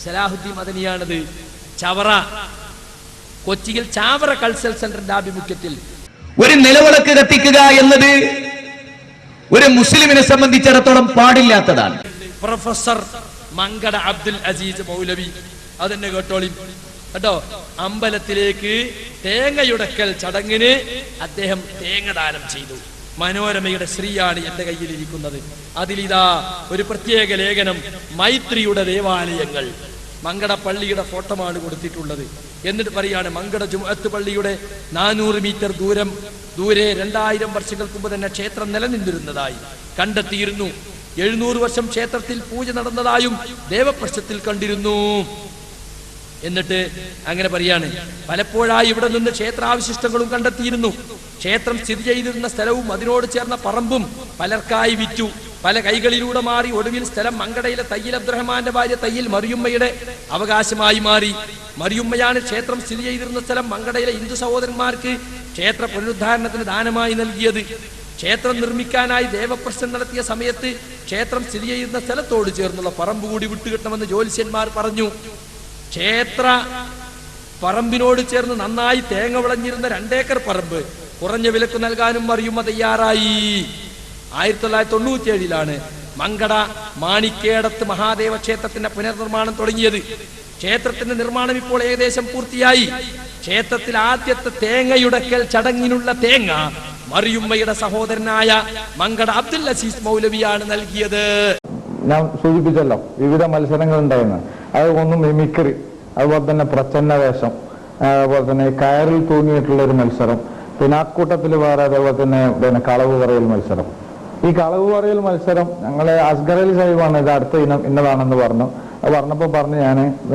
സലാഹുദ്ദീൻ മദനിയാണത്. ചവറ, കൊച്ചിയിൽ ചാവറ കൾച്ചറൽ സെന്ററിന്റെ ആഭിമുഖ്യത്തിൽ ഒരു നിലവിളക്ക് കത്തിക്കുക എന്നത് ഒരു മുസ്ലിമിനെ സംബന്ധിച്ചിടത്തോളം പാടില്ലാത്തതാണ്. പ്രൊഫസർ മങ്കട അബ്ദുൽ അസീസ് മൗലവി അതെന്നെ കേട്ടോളി കേട്ടോ. അമ്പലത്തിലേക്ക് തേങ്ങയുടക്കൽ ചടങ്ങിന് അദ്ദേഹം തേങ്ങ ദാനം ചെയ്തു. മനോരമയുടെ ശ്രീയാണ് എന്റെ കയ്യിലിരിക്കുന്നത്. അതിലിതാ ഒരു പ്രത്യേക ലേഖനം, മൈത്രിയുടെ ദേവാലയങ്ങൾ. മങ്കട പള്ളിയുടെ ഫോട്ടോമാണ് കൊടുത്തിട്ടുള്ളത്. എന്നിട്ട് പറയാണ്, മങ്കട ജുമുഅത്ത് പള്ളിയുടെ 400 മീറ്റർ ദൂരെ 2000 വർഷങ്ങൾക്ക് മുമ്പ് തന്നെ ക്ഷേത്രം നിലനിന്നിരുന്നതായി കണ്ടെത്തിയിരുന്നു. 700 വർഷം ക്ഷേത്രത്തിൽ പൂജ നടന്നതായും ദേവപ്രശ്നത്തിൽ കണ്ടിരുന്നു. എന്നിട്ട് അങ്ങനെ പറയാണ്, പലപ്പോഴായി ഇവിടെ നിന്ന് ക്ഷേത്രാവശിഷ്ടങ്ങളും കണ്ടെത്തിയിരുന്നു. ക്ഷേത്രം സ്ഥിതി ചെയ്തിരുന്ന സ്ഥലവും അതിനോട് ചേർന്ന പറമ്പും പലർക്കായി വിറ്റു. പല കൈകളിലൂടെ മാറി ഒടുവിൽ സ്ഥലം മങ്കടയിലെ തയ്യിൽ അബ്ദുറഹ്മാന്റെ ഭാര്യ തയ്യിൽ മറിയുമ്മയുടെ അവകാശമായി മാറി. മറിയുമ്മയാണ് ക്ഷേത്രം സ്ഥിതി ചെയ്തിരുന്ന സ്ഥലം മങ്കടയിലെ ഹിന്ദു സഹോദരന്മാർക്ക് ക്ഷേത്ര പുനരുദ്ധാരണത്തിന് ദാനമായി നൽകിയത്. ക്ഷേത്രം നിർമ്മിക്കാനായി ദേവപ്രശ്നം നടത്തിയ സമയത്ത് ക്ഷേത്രം സ്ഥിതി ചെയ്യുന്ന സ്ഥലത്തോട് ചേർന്നുള്ള പറമ്പ് കൂടി വിട്ടുകിട്ടണമെന്ന് ജ്യോത്സ്യന്മാർ പറഞ്ഞു. ക്ഷേത്ര പറമ്പിനോട് ചേർന്ന് നന്നായി തേങ്ങ വിളഞ്ഞിരുന്ന 2 ഏക്കർ പറമ്പ് കുറഞ്ഞ വിലക്ക് നൽകാനും മറിയുമ്മ തയ്യാറായി. 1997 മങ്കട മാണിക്കേടത്ത് മഹാദേവ ക്ഷേത്രത്തിന്റെ പുനർനിർമ്മാണം തുടങ്ങിയത്. ക്ഷേത്രത്തിന്റെ നിർമ്മാണം ഇപ്പോൾ ഏകദേശം പൂർത്തിയായി. ക്ഷേത്രത്തിൽ ആദ്യത്തെ തേങ്ങയുടക്കൽ ചടങ്ങിനുള്ള തേങ്ങ മറിയുമ്മയുടെ സഹോദരനായ മങ്കട അബ്ദുൽ അസീസ് മൗലവിയാണ് നൽകിയത്. ഞാൻ സൂചിപ്പിച്ചല്ലോ, വിവിധ മത്സരങ്ങൾ ഉണ്ടായിരുന്നു. അത് ഒന്ന് മിമിക്രി, അതുപോലെ തന്നെ പ്രച്ഛന്ന വേഷം, അതുപോലെ തന്നെ കയറിൽ തൂങ്ങിയിട്ടുള്ള ഒരു മത്സരം, പിന്നെ അക്കൂട്ടത്തിൽ വേറെ അതേപോലെ തന്നെ കളവ് പറയൽ മത്സരം. ഈ കളവ് പറയൽ മത്സരം ഞങ്ങളെ അസ്ഗർ അലി സാഹിബാണ് ഇത് അടുത്ത ഇനം ഇന്നതാണെന്ന് പറഞ്ഞു. അത് പറഞ്ഞപ്പോൾ പറഞ്ഞു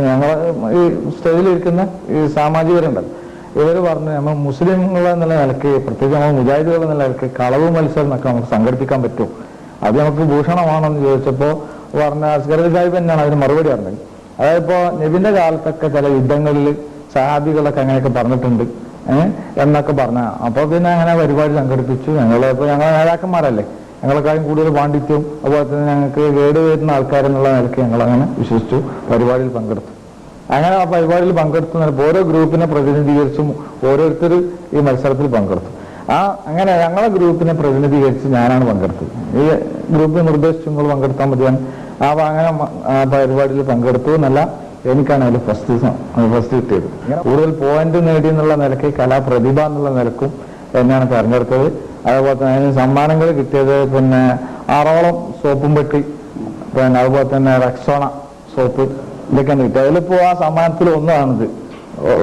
ഞങ്ങൾ ഈ സ്റ്റേജിലിരിക്കുന്ന ഈ സാമാജികരുണ്ടല്ലോ, ഇവർ പറഞ്ഞു നമ്മൾ മുസ്ലിങ്ങൾ എന്നുള്ള നിലയ്ക്ക്, പ്രത്യേകിച്ച് നമ്മൾ മുജാഹിദുകൾ എന്നുള്ള നിലയ്ക്ക് കളവ് മത്സരം എന്നൊക്കെ നമുക്ക് സംഘടിപ്പിക്കാൻ പറ്റും, അത് നമുക്ക് ഭൂഷണമാണെന്ന് ചോദിച്ചപ്പോൾ പറഞ്ഞ അസ്ഗർ അലി സാഹിബ് തന്നെയാണ് അതിന് മറുപടി പറഞ്ഞത്. അതായത് ഇപ്പോൾ നബിന്റെ കാലത്തൊക്കെ ചില യുദ്ധങ്ങളിൽ സഹാബികളൊക്കെ അങ്ങനെയൊക്കെ പറഞ്ഞിട്ടുണ്ട് എന്നൊക്കെ പറഞ്ഞ. അപ്പോൾ പിന്നെ അങ്ങനെ പരിപാടി സംഘടിപ്പിച്ചു. ഞങ്ങളെ നേതാക്കന്മാരല്ലേ, ഞങ്ങളെക്കാളും കൂടുതൽ പാണ്ഡിത്യവും അതുപോലെ തന്നെ ഞങ്ങൾക്ക് കേട് വരുന്ന ആൾക്കാരെന്നുള്ള നിലയ്ക്ക് ഞങ്ങൾ അങ്ങനെ വിശ്വസിച്ചു, പരിപാടിയിൽ പങ്കെടുത്തു. അങ്ങനെ ആ പരിപാടിയിൽ പങ്കെടുത്തു. ഓരോ ഗ്രൂപ്പിനെ പ്രതിനിധീകരിച്ചും ഓരോരുത്തർ ഈ മത്സരത്തിൽ പങ്കെടുത്തു. അങ്ങനെ ഞങ്ങളെ ഗ്രൂപ്പിനെ പ്രതിനിധീകരിച്ച് ഞാനാണ് പങ്കെടുത്തത്. ഈ ഗ്രൂപ്പിൽ നിർദ്ദേശിച്ചു നിങ്ങൾ പങ്കെടുത്താൽ മതിയാണ്. അങ്ങനെ പരിപാടിയിൽ പങ്കെടുത്തു എന്നല്ല, എനിക്കാണ് അതിൽ ഫസ്റ്റ് കിട്ടിയത്. കൂടുതൽ പോയിന്റ് നേടി എന്നുള്ള നിലയ്ക്ക് കലാപ്രതിഭ എന്നുള്ള നിലക്കും എന്നെയാണ് തെരഞ്ഞെടുത്തത്. അതുപോലെ തന്നെ അതിന് സമ്മാനങ്ങൾ കിട്ടിയത് പിന്നെ 6ഓളം സോപ്പും പെട്ടി, പിന്നെ അതുപോലെ തന്നെ റെക്സോണ സോപ്പ്, ഇതൊക്കെയാണ് കിട്ടിയത്. അതിലിപ്പോ ആ സമ്മാനത്തിൽ ഒന്നാണിത്,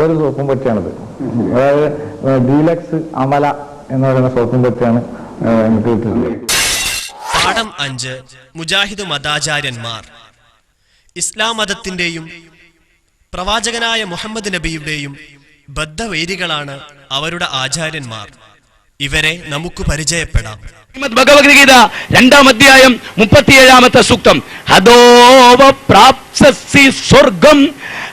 ഒരു സോപ്പും പെട്ടിയാണിത്. അതായത് ഡീലക്സ് അമല എന്ന് പറയുന്ന സോപ്പും പെട്ടിയാണ് എനിക്ക് കിട്ടിയിട്ടുള്ളത്. പാഠം 5 മുജാഹിദ് മതാചാര്യന്മാർ. ഇസ്ലാം മതത്തിന്റെയും പ്രവാചകനായ മുഹമ്മദ് നബിയുടെയും ബദ്ധവൈരികളാണ് അവരുടെ ആചാര്യന്മാർ. ഇവരെ നമുക്ക് പരിചയപ്പെടാം. ഭഗവത്ഗീത 2-ാം അധ്യായം 37-ാമത്തെ സൂക്തം. ഹദോവ പ്രാപ്സ്യസി സ്വർഗം,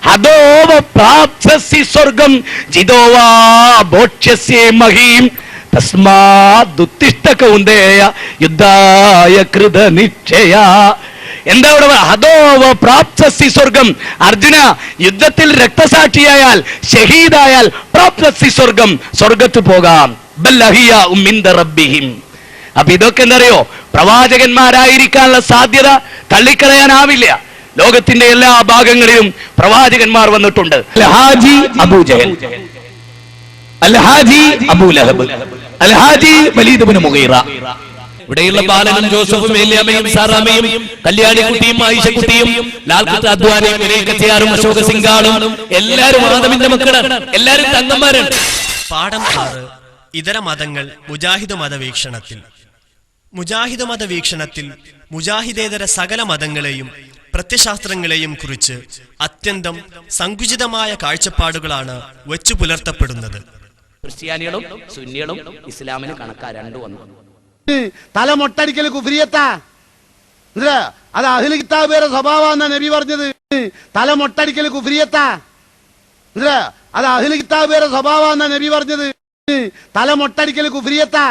ഹദോവ പ്രാപ്സ്യസി സ്വർഗം ജിതോവാ ഭോക്ഷ്യസി മഹീം തസ്മാദുത്തിഷ്ഠ കൗന്ദേയ യുദ്ധായ കൃതനിശ്ചയ. എന്താ ഇവിടെ? ഹദോവ പ്രാപ്സ്യസി സ്വർഗം. അർജുന, യുദ്ധത്തിൽ രക്തസാക്ഷിയായാൽ ഷഹീദായാൽ പ്രാപ്സ്യസി സ്വർഗം, സ്വർഗത്ത് പോകാം. അപ്പൊ ഇതൊക്കെ എന്തറിയോ, പ്രവാചകന്മാരായിരിക്കാനുള്ള സാധ്യത തള്ളിക്കളയാനാവില്ല. ലോകത്തിന്റെ എല്ലാ ഭാഗങ്ങളിലും പ്രവാചകന്മാർ വന്നിട്ടുണ്ട്. അൽഹാജി അബൂജഹൽ, അൽഹാജി അബൂലഹബ്, അൽഹാജി വലീദ് ഇബ്നു മുഗീറ. ഇവിടെയുള്ള ബാലനും ജോസഫും ഏലിയാമയും സാറാമയും കല്യാണിക്കുട്ടിയും ആയിഷക്കുട്ടിയും ലാൽകുത്ത് അദ്വാനിയും വിവേകത്യാറും അശോക സിംഗാളും എല്ലാരും ആദമിന്റെ മക്കളാണ്, എല്ലാരും തങ്ങന്മാരാണ്. പാഠം 6 ഇതര മതങ്ങൾ മുജാഹിദ് മതവീക്ഷണത്തിൽ. മുജാഹിദ് മതവീക്ഷണത്തിൽ മുജാഹിദേതര സകല മതങ്ങളെയും പ്രത്യശാസ്ത്രങ്ങളെയും കുറിച്ച് അത്യന്തം സങ്കുചിതമായ കാഴ്ചപ്പാടുകളാണ് വെച്ചു പുലർത്തപ്പെടുന്നത്. ക്രിസ്ത്യാനികളും സുന്നികളും ഇസ്ലാമിന് കണക്കാ രണ്ടു വന്നു. തല മൊട്ടടിക്കൽ കുഫ്രിയത്താ, അത് അഹ്ലു കിതാബുകാരുടെ സ്വഭാവമാണെന്നാ നബി പറഞ്ഞത്. തല മൊട്ടടിക്കൽ കുഫ്രിയത്താ, അത് അഹ്ലു കിതാബുകാരുടെ സ്വഭാവമാണെന്നാ നബി പറഞ്ഞത്. തല മൊട്ടടിക്കൽ കുഫ്രിയത്താ,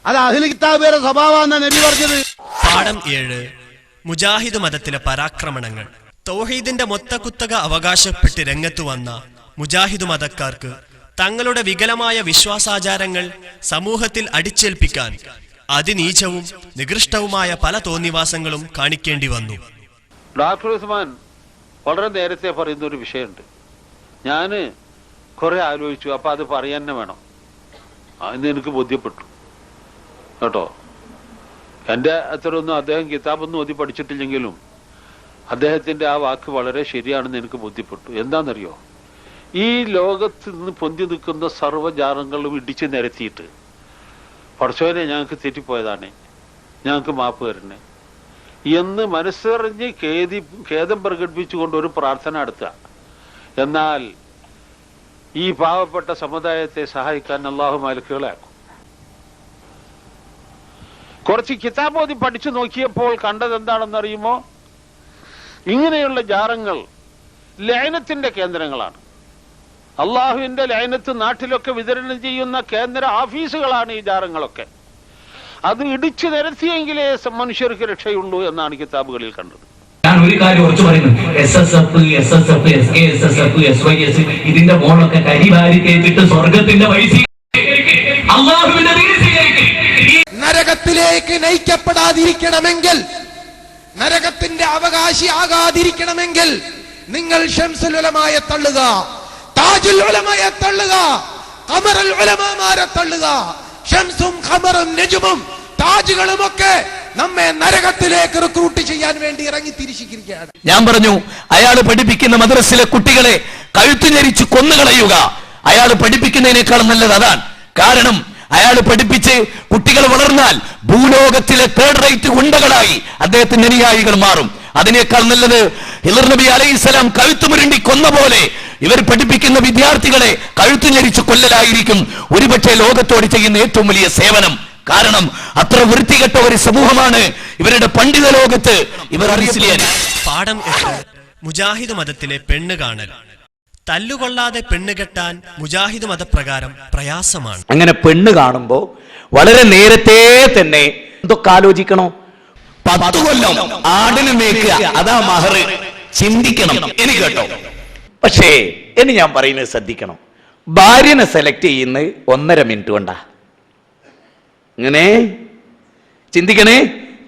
അത് അഹ്ലു കിതാബുകാരുടെ സ്വഭാവമാണെന്നാ നബി പറഞ്ഞത്. പാഠം 7 മുജാഹിദ് മതത്തിലെ പരാക്രമണങ്ങൾ. തൗഹീദിന്റെ മൊത്തക്കുത്തക അവകാശപ്പെട്ട് രംഗത്തു വന്ന മുജാഹിദ് മതക്കാർക്ക് തങ്ങളുടെ വികലമായ വിശ്വാസാചാരങ്ങൾ സമൂഹത്തിൽ അടിച്ചേൽപ്പിക്കാൻ അതിനീചവും നികൃഷ്ടവുമായ പല തോന്നിവാസങ്ങളും കാണിക്കേണ്ടി വന്നു. ഡോക്ടർ ഉസ്മാൻ വളരെ നേരത്തെ പറയുന്ന ഒരു വിഷയമുണ്ട്. ഞാൻ കുറെ ആലോചിച്ചു, അപ്പൊ അത് പറയാൻ തന്നെ വേണം. അതിന് എനിക്ക് ബോധ്യപ്പെട്ടു കേട്ടോ. എൻ്റെ അത്രയൊന്നും അദ്ദേഹം കിതാബൊന്നും ഓതി പഠിച്ചിട്ടില്ലെങ്കിലും അദ്ദേഹത്തിൻ്റെ ആ വാക്ക് വളരെ ശരിയാണെന്ന് എനിക്ക് ബോധ്യപ്പെട്ടു. എന്താണെന്നറിയോ, ഈ ലോകത്ത് നിന്ന് പൊന്തി നിൽക്കുന്ന സർവ്വജാലങ്ങളും ഇടിച്ചു നിരത്തിയിട്ട് പടച്ചോനെ ഞങ്ങൾക്ക് തെറ്റിപ്പോയതാണ്, ഞങ്ങൾക്ക് മാപ്പ് തരണേ എന്ന് മനസ്സറിഞ്ഞ് ഖേദം പ്രകടിപ്പിച്ചുകൊണ്ട് ഒരു പ്രാർത്ഥന നടത്തുക. എന്നാൽ ഈ പാവപ്പെട്ട സമുദായത്തെ സഹായിക്കാൻ അള്ളാഹു മാലിക്കുകളെ ആക്കും. കുറച്ച് കിതാബ് ഓതി പഠിച്ചു നോക്കിയപ്പോൾ കണ്ടത് എന്താണെന്നറിയുമോ, ഇങ്ങനെയുള്ള ജാറങ്ങൾ ലയനത്തിന്റെ കേന്ദ്രങ്ങളാണ്. അള്ളാഹുവിന്റെ ലയനത്ത് നാട്ടിലൊക്കെ വിതരണം ചെയ്യുന്ന കേന്ദ്ര ഓഫീസുകളാണ് ഈ ജാറങ്ങളൊക്കെ. അത് ഇടിച്ചു നിരത്തിയെങ്കിലേ മനുഷ്യർക്ക് രക്ഷയുള്ളൂ എന്നാണ് കിതാബുകളിൽ കണ്ടത്. ഞാൻ ഒരു കാര്യം ഉറച്ചു പറയുന്നു, SSF, SSF, SKSSF, SYS ഇതിന്റെ മോളൊക്കെ കരിവാരി കേട്ടിട്ട് സ്വർഗത്തിന്റെ വഴി അല്ലാഹുവിന്റെ നരകത്തിലേക്ക് നയിക്കപ്പെടാതിരിക്കണമെങ്കിൽ, നരകത്തിന്റെ അവകാശിയാകാതിരിക്കണമെങ്കിൽ നിങ്ങൾ ശംസുൽ ഉലമായെ തള്ളുക, താജുൽ ഉലമായെ തള്ളുക, ഖമറുൽ ഉലമാമാരെ തള്ളുക. ശംസും ഖമറും നജുമും താജുകളും ഒക്കെ നമ്മെ നരകത്തിലേക്ക് റിക്രൂട്ട് ചെയ്യാൻ വേണ്ടി ഇറങ്ങി തിരിച്ചിരിക്കുകയാണ്. ഞാൻ പറഞ്ഞു, അയാൾ പഠിപ്പിക്കുന്ന മദ്രസിലെ കുട്ടികളെ കഴുത്തു ഞെരിച്ച് കൊന്നുകളയുക. അയാൾ പഠിപ്പിക്കുന്നതിനേക്കാൾ നല്ലത് അതാണ്. കാരണം അയാൾ പഠിപ്പിച്ച് കുട്ടികൾ വളർന്നാൽ ഭൂലോകത്തിലെ തേർഡ് റേറ്റ് ഗുണ്ടകളായി അദ്ദേഹത്തിന്റെ അനുയായികൾ മാറും. അതിനേക്കാൾ നല്ലത് ഹിളർ നബി അലൈഹിസ്സലാം കഴുത്തുമുരുണ്ടി കൊന്ന പോലെ ഇവർ പഠിപ്പിക്കുന്ന വിദ്യാർത്ഥികളെ കഴുത്തു ഞെരിച്ച് കൊല്ലലായിരിക്കും ഒരുപക്ഷെ ലോകത്തോട് ചെയ്യുന്ന ഏറ്റവും വലിയ സേവനം. കാരണം അത്ര വൃത്തികെട്ട ഒരു സമൂഹമാണ് ഇവരുടെ പണ്ഡിത ലോകത്ത് ഇവർ അറിയില്ല. പാഠം 8 മുജാഹിദ് മതത്തിലെ പെണ്ണ് കാണൽ. തല്ലുകൊള്ളാതെ പെണ്ണ് കെട്ടാൻ മുജാഹിദ് മതപ്രകാരം പ്രയാസമാണ്. അങ്ങനെ പെണ്ണ് കാണുമ്പോ വളരെ നേരത്തെ തന്നെ എന്തൊക്കെ ആലോചിക്കണോ? 10 കൊല്ലം ആടിന് മേക്കുക, അതാ മഹർ. ചിന്തിക്കണം. എനിക്ക് കേട്ടോ. പക്ഷേ എന്ന് ഞാൻ പറയുന്നത് ശ്രദ്ധിക്കണം. ഭാര്യനെ സെലക്ട് ചെയ്യുന്നത് 1.5 മിനിറ്റ് കൊണ്ടാ. ഇങ്ങനെ ചിന്തിക്കണേ,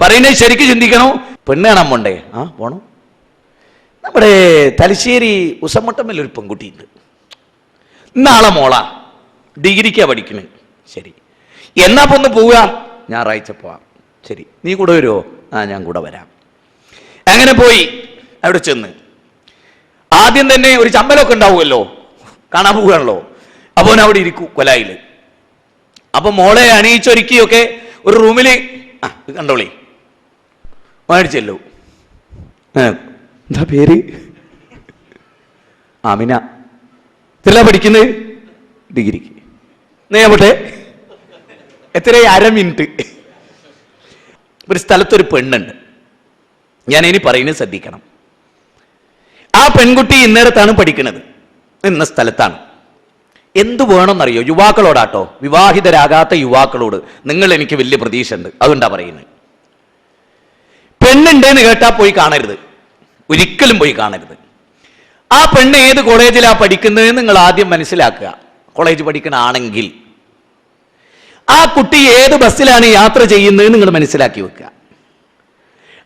പറയുന്നത് ശരിക്കും ചിന്തിക്കണോ? പെണ്ണ് കാണാൻ പോണ്ടേ? പോണം. നമ്മുടെ തലശ്ശേരി ഉസമട്ടമ്മൽ ഒരു പെൺകുട്ടിയുണ്ട്. നാളെ മോളാ, ഡിഗ്രിക്കാ പഠിക്കണേ. ശരി, എന്നാ ഒന്ന് പോവുക? ഞായറാഴ്ച പോവാം. ശരി, നീ കൂടെ വരുമോ? ഞാൻ കൂടെ വരാം. അങ്ങനെ പോയി അവിടെ ചെന്ന് ആദ്യം തന്നെ ഒരു ചമ്മലൊക്കെ ഉണ്ടാവുമല്ലോ, കാണാൻ പോവുകയാണല്ലോ. അപ്പോൾ അവിടെ ഇരിക്കൂ കൊലായിൽ. അപ്പൊ മോളെ അണിയിച്ചൊരുക്കിയൊക്കെ ഒരു റൂമില് കണ്ടോളി മേടിച്ചല്ലോ. എന്താ പേര്? ആമിന. ഇതെല്ലാം പഠിക്കുന്നത് ഡിഗ്രിക്ക്. നേട്ടെ എത്ര? 1/2 മിനിറ്റ്. ഒരു സ്ഥലത്തൊരു പെണ്ണുണ്ട്. ഞാൻ ഇനി പറയുന്നത് ശ്രദ്ധിക്കണം. ആ പെൺകുട്ടി ഇന്നേരത്താണ് പഠിക്കുന്നത്, ഇന്ന സ്ഥലത്താണ്. എന്തു വേണമെന്നറിയോ? യുവാക്കളോടാട്ടോ, വിവാഹിതരാകാത്ത യുവാക്കളോട് നിങ്ങൾ എനിക്ക് വലിയ പ്രതീക്ഷ ഉണ്ട്, അതുകൊണ്ടാ പറയുന്നത്. പെണ്ണുണ്ടെന്ന് കേട്ടാ പോയി കാണരുത്, ഒരിക്കലും പോയി കാണരുത്. ആ പെണ്ണ് ഏത് കോളേജിലാ പഠിക്കുന്നത് നിങ്ങൾ ആദ്യം മനസ്സിലാക്കുക. കോളേജ് പഠിക്കണാണെങ്കിൽ ആ കുട്ടി ഏത് ബസ്സിലാണ് യാത്ര ചെയ്യുന്നത് നിങ്ങൾ മനസ്സിലാക്കി വെക്കുക.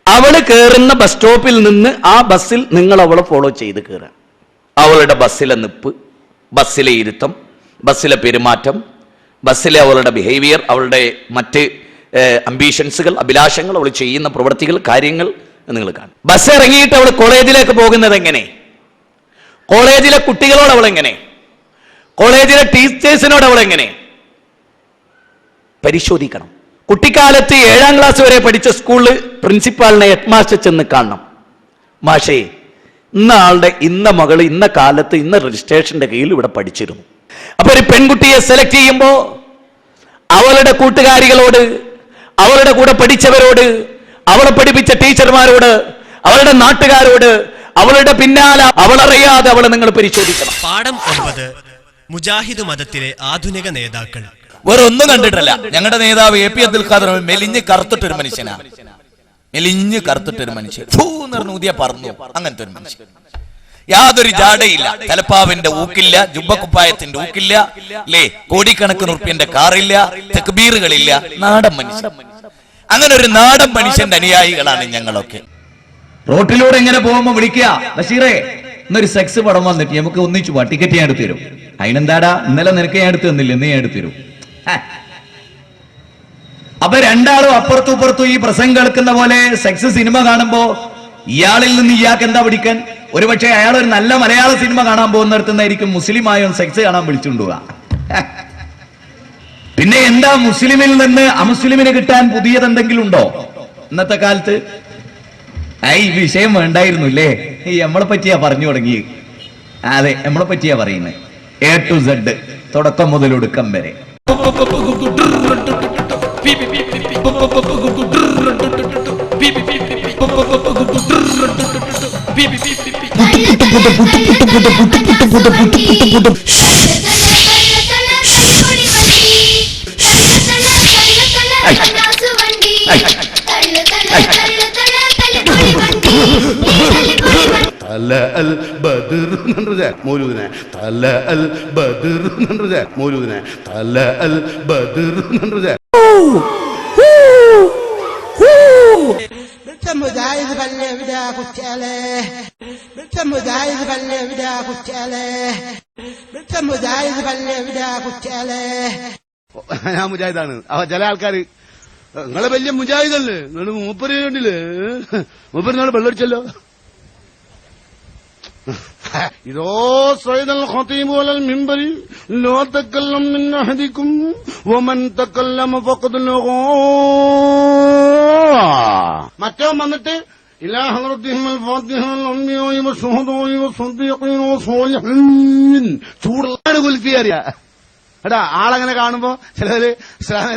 അവള് കയറുന്ന ബസ് സ്റ്റോപ്പിൽ നിന്ന് ആ ബസ്സിൽ നിങ്ങൾ അവളെ ഫോളോ ചെയ്ത് കയറുക. അവളുടെ ബസ്സിലെ നിപ്പ്, ബസ്സിലെ ഇരുത്തം, ബസ്സിലെ പെരുമാറ്റം, ബസ്സിലെ അവളുടെ ബിഹേവിയർ, അവളുടെ മറ്റ് അംബീഷൻസുകൾ, അഭിലാഷങ്ങൾ, അവൾ ചെയ്യുന്ന പ്രവൃത്തികൾ, കാര്യങ്ങൾ നിങ്ങൾ കാണും. ബസ് ഇറങ്ങിയിട്ട് അവൾ കോളേജിലേക്ക് പോകുന്നത് എങ്ങനെ? കോളേജിലെ കുട്ടികളോട് അവൾ എങ്ങനെ? കോളേജിലെ ടീച്ചേഴ്സിനോട് അവൾ എങ്ങനെ? പരിശോധിക്കണം. കുട്ടിക്കാലത്ത് 7ാം ക്ലാസ് വരെ പഠിച്ച സ്കൂളിൽ പ്രിൻസിപ്പാളിനെ ഹെഡ് മാസ്റ്റർ ചെന്ന് കാണണം. മാഷേ, ഇന്ന ആളുടെ ഇന്ന മകള് ഇന്ന കാലത്ത് ഇന്ന രജിസ്ട്രേഷന്റെ കീഴിൽ ഇവിടെ പഠിച്ചിരുന്നു. അപ്പൊ ഒരു പെൺകുട്ടിയെ സെലക്ട് ചെയ്യുമ്പോ അവളുടെ കൂട്ടുകാരികളോട്, അവളുടെ കൂടെ പഠിച്ചവരോട്, അവളെ പഠിപ്പിച്ച ടീച്ചർമാരോട്, അവളുടെ നാട്ടുകാരോട്, അവളുടെ പിന്നാലെ അവളറിയാതെ അവളെ നിങ്ങൾ പരിശോധിക്കണം. പാഠം 9 മുജാഹിദ് മതത്തിലെ ആധുനിക നേതാക്കൾ. വേറെ ഒന്നും കണ്ടിട്ടല്ല. ഞങ്ങളുടെ നേതാവ് AP അബ്ദുൽ ഖാദർ മെലിഞ്ഞ് കറുത്തിട്ടൊരു മനുഷ്യനാ. മെലിഞ്ഞ് കറുത്തിട്ടൊരു മനുഷ്യൻ. ഊതിയ പറഞ്ഞു. അങ്ങനത്തെ ഒരു മനുഷ്യൻ. യാതൊരു ജാടയില്ല, തലപ്പാവിന്റെ ഊക്കില്ല, ജുബ്ബക്കുപ്പായത്തിന്റെ ഊക്കില്ല, അല്ലേ, കോടിക്കണക്കിന് ഉറുപ്പ്യന്റെ കാറില്ല, തക്ബീറുകളില്ല. നാടൻ മനുഷ്യൻ. അങ്ങനെ ഒരു നാടൻ മനുഷ്യന്റെ അനുയായികളാണ് ഞങ്ങളൊക്കെ. റോട്ടിലൂടെ എങ്ങനെ പോകുമ്പോ വിളിക്കുക, ബഷീറേ ഇന്നൊരു സെക്സ് പടം വന്നിട്ട് നമുക്ക് ഒന്നിച്ചു പോവാ, ടിക്കറ്റ് ഞാൻ എടുത്തു തരും. അതിനെന്താടാ, ഇന്നലെ നിനക്ക് ഞാൻ എടുത്തു തന്നില്ല, നീ ഞാൻ എടുത്തു തരും. അപ്പൊ രണ്ടാളും അപ്പുറത്തും ഇപ്പുറത്തും ഈ പ്രസംഗം കേൾക്കുന്ന പോലെ സെക്സ് സിനിമ കാണുമ്പോ ഇയാളിൽ നിന്ന് ഇയാൾക്ക് എന്താ പിടിക്കാൻ? ഒരുപക്ഷെ അയാൾ ഒരു നല്ല മലയാള സിനിമ കാണാൻ പോകുന്നിടത്തുനിന്നായിരിക്കും മുസ്ലിമായോ സെക്സ് കാണാൻ വിളിച്ചുകൊണ്ടുപോവുക. പിന്നെ എന്താ മുസ്ലിമിൽ നിന്ന് അമുസ്ലിമിന് കിട്ടാൻ പുതിയത് എന്തെങ്കിലും ഉണ്ടോ ഇന്നത്തെ കാലത്ത്? ഈ വിഷയം വേണ്ടായിരുന്നു അല്ലേ? ഈ നമ്മളെ പറ്റിയാ പറഞ്ഞു തുടങ്ങി. അതെ, നമ്മളെ പറ്റിയാ പറയുന്നത്. A to Z, തുടക്കം മുതൽ ഒടുക്കം വരെ. തല അൽ ബദർ എന്നുണ്ടേ മൗലൂദിനെ, തല അൽ ബദർ എന്നുണ്ടേ മൗലൂദിനെ, തല അൽ ബദർ എന്നുണ്ടേ. മുജാഹിദ് പള്ളി എവിടാ കുറ്റാലേ, മുജാഹിദ് പള്ളി എവിടാ കുറ്റാലേ, മുജാഹിദ് പള്ളി എവിടാ കുറ്റാലേ. ഞാൻ മുജാഹിദാണ്. ചില ആൾക്കാർ നിങ്ങളെ വലിയ മുജാഹിദല്ലേ, നിങ്ങൾ മൂപ്പര് കണ്ടില്ലേ, മൂപ്പര് നാളെ വെള്ളടിച്ചല്ലോ. ഇതോ സയ്യിദുൽ ഖതീബ് വലൽ മിംബരി ലോ തകല്ലം മിൻ അഹദികും വമൻ തകല്ലമ ഫഖദ് ലഗാ. മറ്റോ വന്നിട്ട് ഇലാ ഹദ്റത്തിഹിൽ ഫാത്തിഹൽ അംബിയാഇ വശുഹദാഇ വസ്സദീഖീന വസ്സാലിഹീൻ. ചൂടാണ് കുൽഫി അറിയാ. എടാ ആളങ്ങനെ കാണുമ്പോ ചിലര് അസ്സലാമു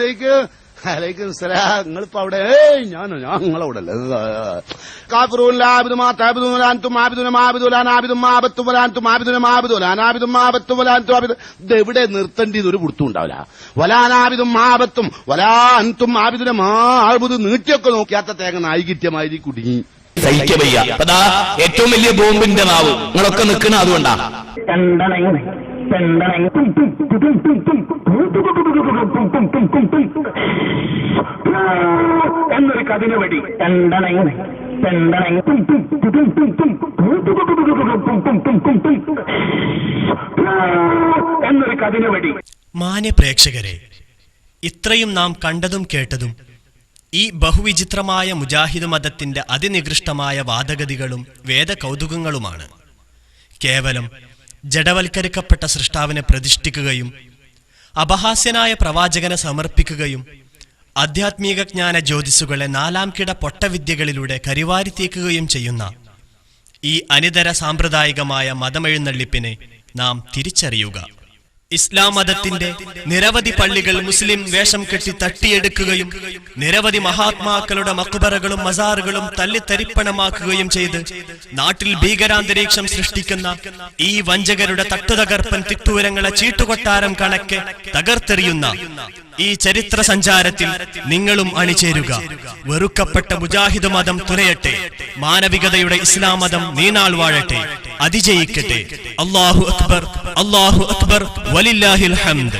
അലൈക്കും സലാം, നിങ്ങളിപ്പോ അവിടെ ഞാനോ ഞാൻ നിങ്ങളവിടെ എവിടെ നിർത്തേണ്ടത് ഒരു പുറത്തും ഉണ്ടാവില്ല. വലാനാബിദും മാബത്തും വലാ അൻതും ആബിദുന മാബുദ് നീട്ടിയൊക്കെ നോക്കിയാത്ത തേങ്ങ നായികിത്യമായി കുടുങ്ങി സഹിക്കവയ്യ. അതാ ഏറ്റവും വലിയ ബോംബിന്റെ നാവ് നിങ്ങളൊക്കെ നിൽക്കണ അതുകൊണ്ടാ. എന്നൊരു കതിന് വെടി എന്നൊരു കതിന് വെടി. മാന്യ പ്രേക്ഷകരെ, ഇത്രയും നാം കണ്ടതും കേട്ടതും ഈ ബഹുവിചിത്രമായ മുജാഹിദ് മതത്തിന്റെ അതിനികൃഷ്ടമായ വാദഗതികളും വേദകൗതുകങ്ങളുമാണ്. കേവലം ജഡവൽക്കരിക്കപ്പെട്ട സൃഷ്ടാവിനെ പ്രതിഷ്ഠിക്കുകയും അപഹാസ്യനായ പ്രവാചകനെ സമർപ്പിക്കുകയും ആധ്യാത്മിക ജ്ഞാന ജ്യോതിസുകളെ നാലാം കിട പൊട്ടവിദ്യകളിലൂടെ കരിവാരിത്തേക്കുകയും ചെയ്യുന്ന ഈ അനിതര സാമ്പ്രദായികമായ മതമെഴുന്നള്ളിപ്പിനെ നാം തിരിച്ചറിയുക. ഇസ്ലാം മതത്തിന്റെ നിരവധി പള്ളികൾ മുസ്ലിം വേഷം കെട്ടി തട്ടിയെടുക്കുകയും നിരവധി മഹാത്മാക്കളുടെ മക്ബറകളും മസാറുകളും തല്ലിത്തരിപ്പണമാക്കുകയും ചെയ്ത് നാട്ടിൽ ഭീകരാന്തരീക്ഷം സൃഷ്ടിക്കുന്ന ഈ വഞ്ചകരുടെ തട്ടുതകർപ്പൻ തിട്ടൂരങ്ങളെ ചീട്ടുകൊട്ടാരം കണക്കെ തകർത്തെറിയുന്ന ഈ ചരിത്ര സഞ്ചാരത്തിൽ നിങ്ങളും അണിചേരുക. വെറുക്കപ്പെട്ട മുജാഹിദ് മതം തുലയട്ടെ, മാനവികതയുടെ ഇസ്ലാം മതം നീണാൾ വാഴട്ടെ, അതിജയിക്കട്ടെ. അല്ലാഹു അക്ബർ, അല്ലാഹു അക്ബർ, വലില്ലാഹിൽ ഹംദ്.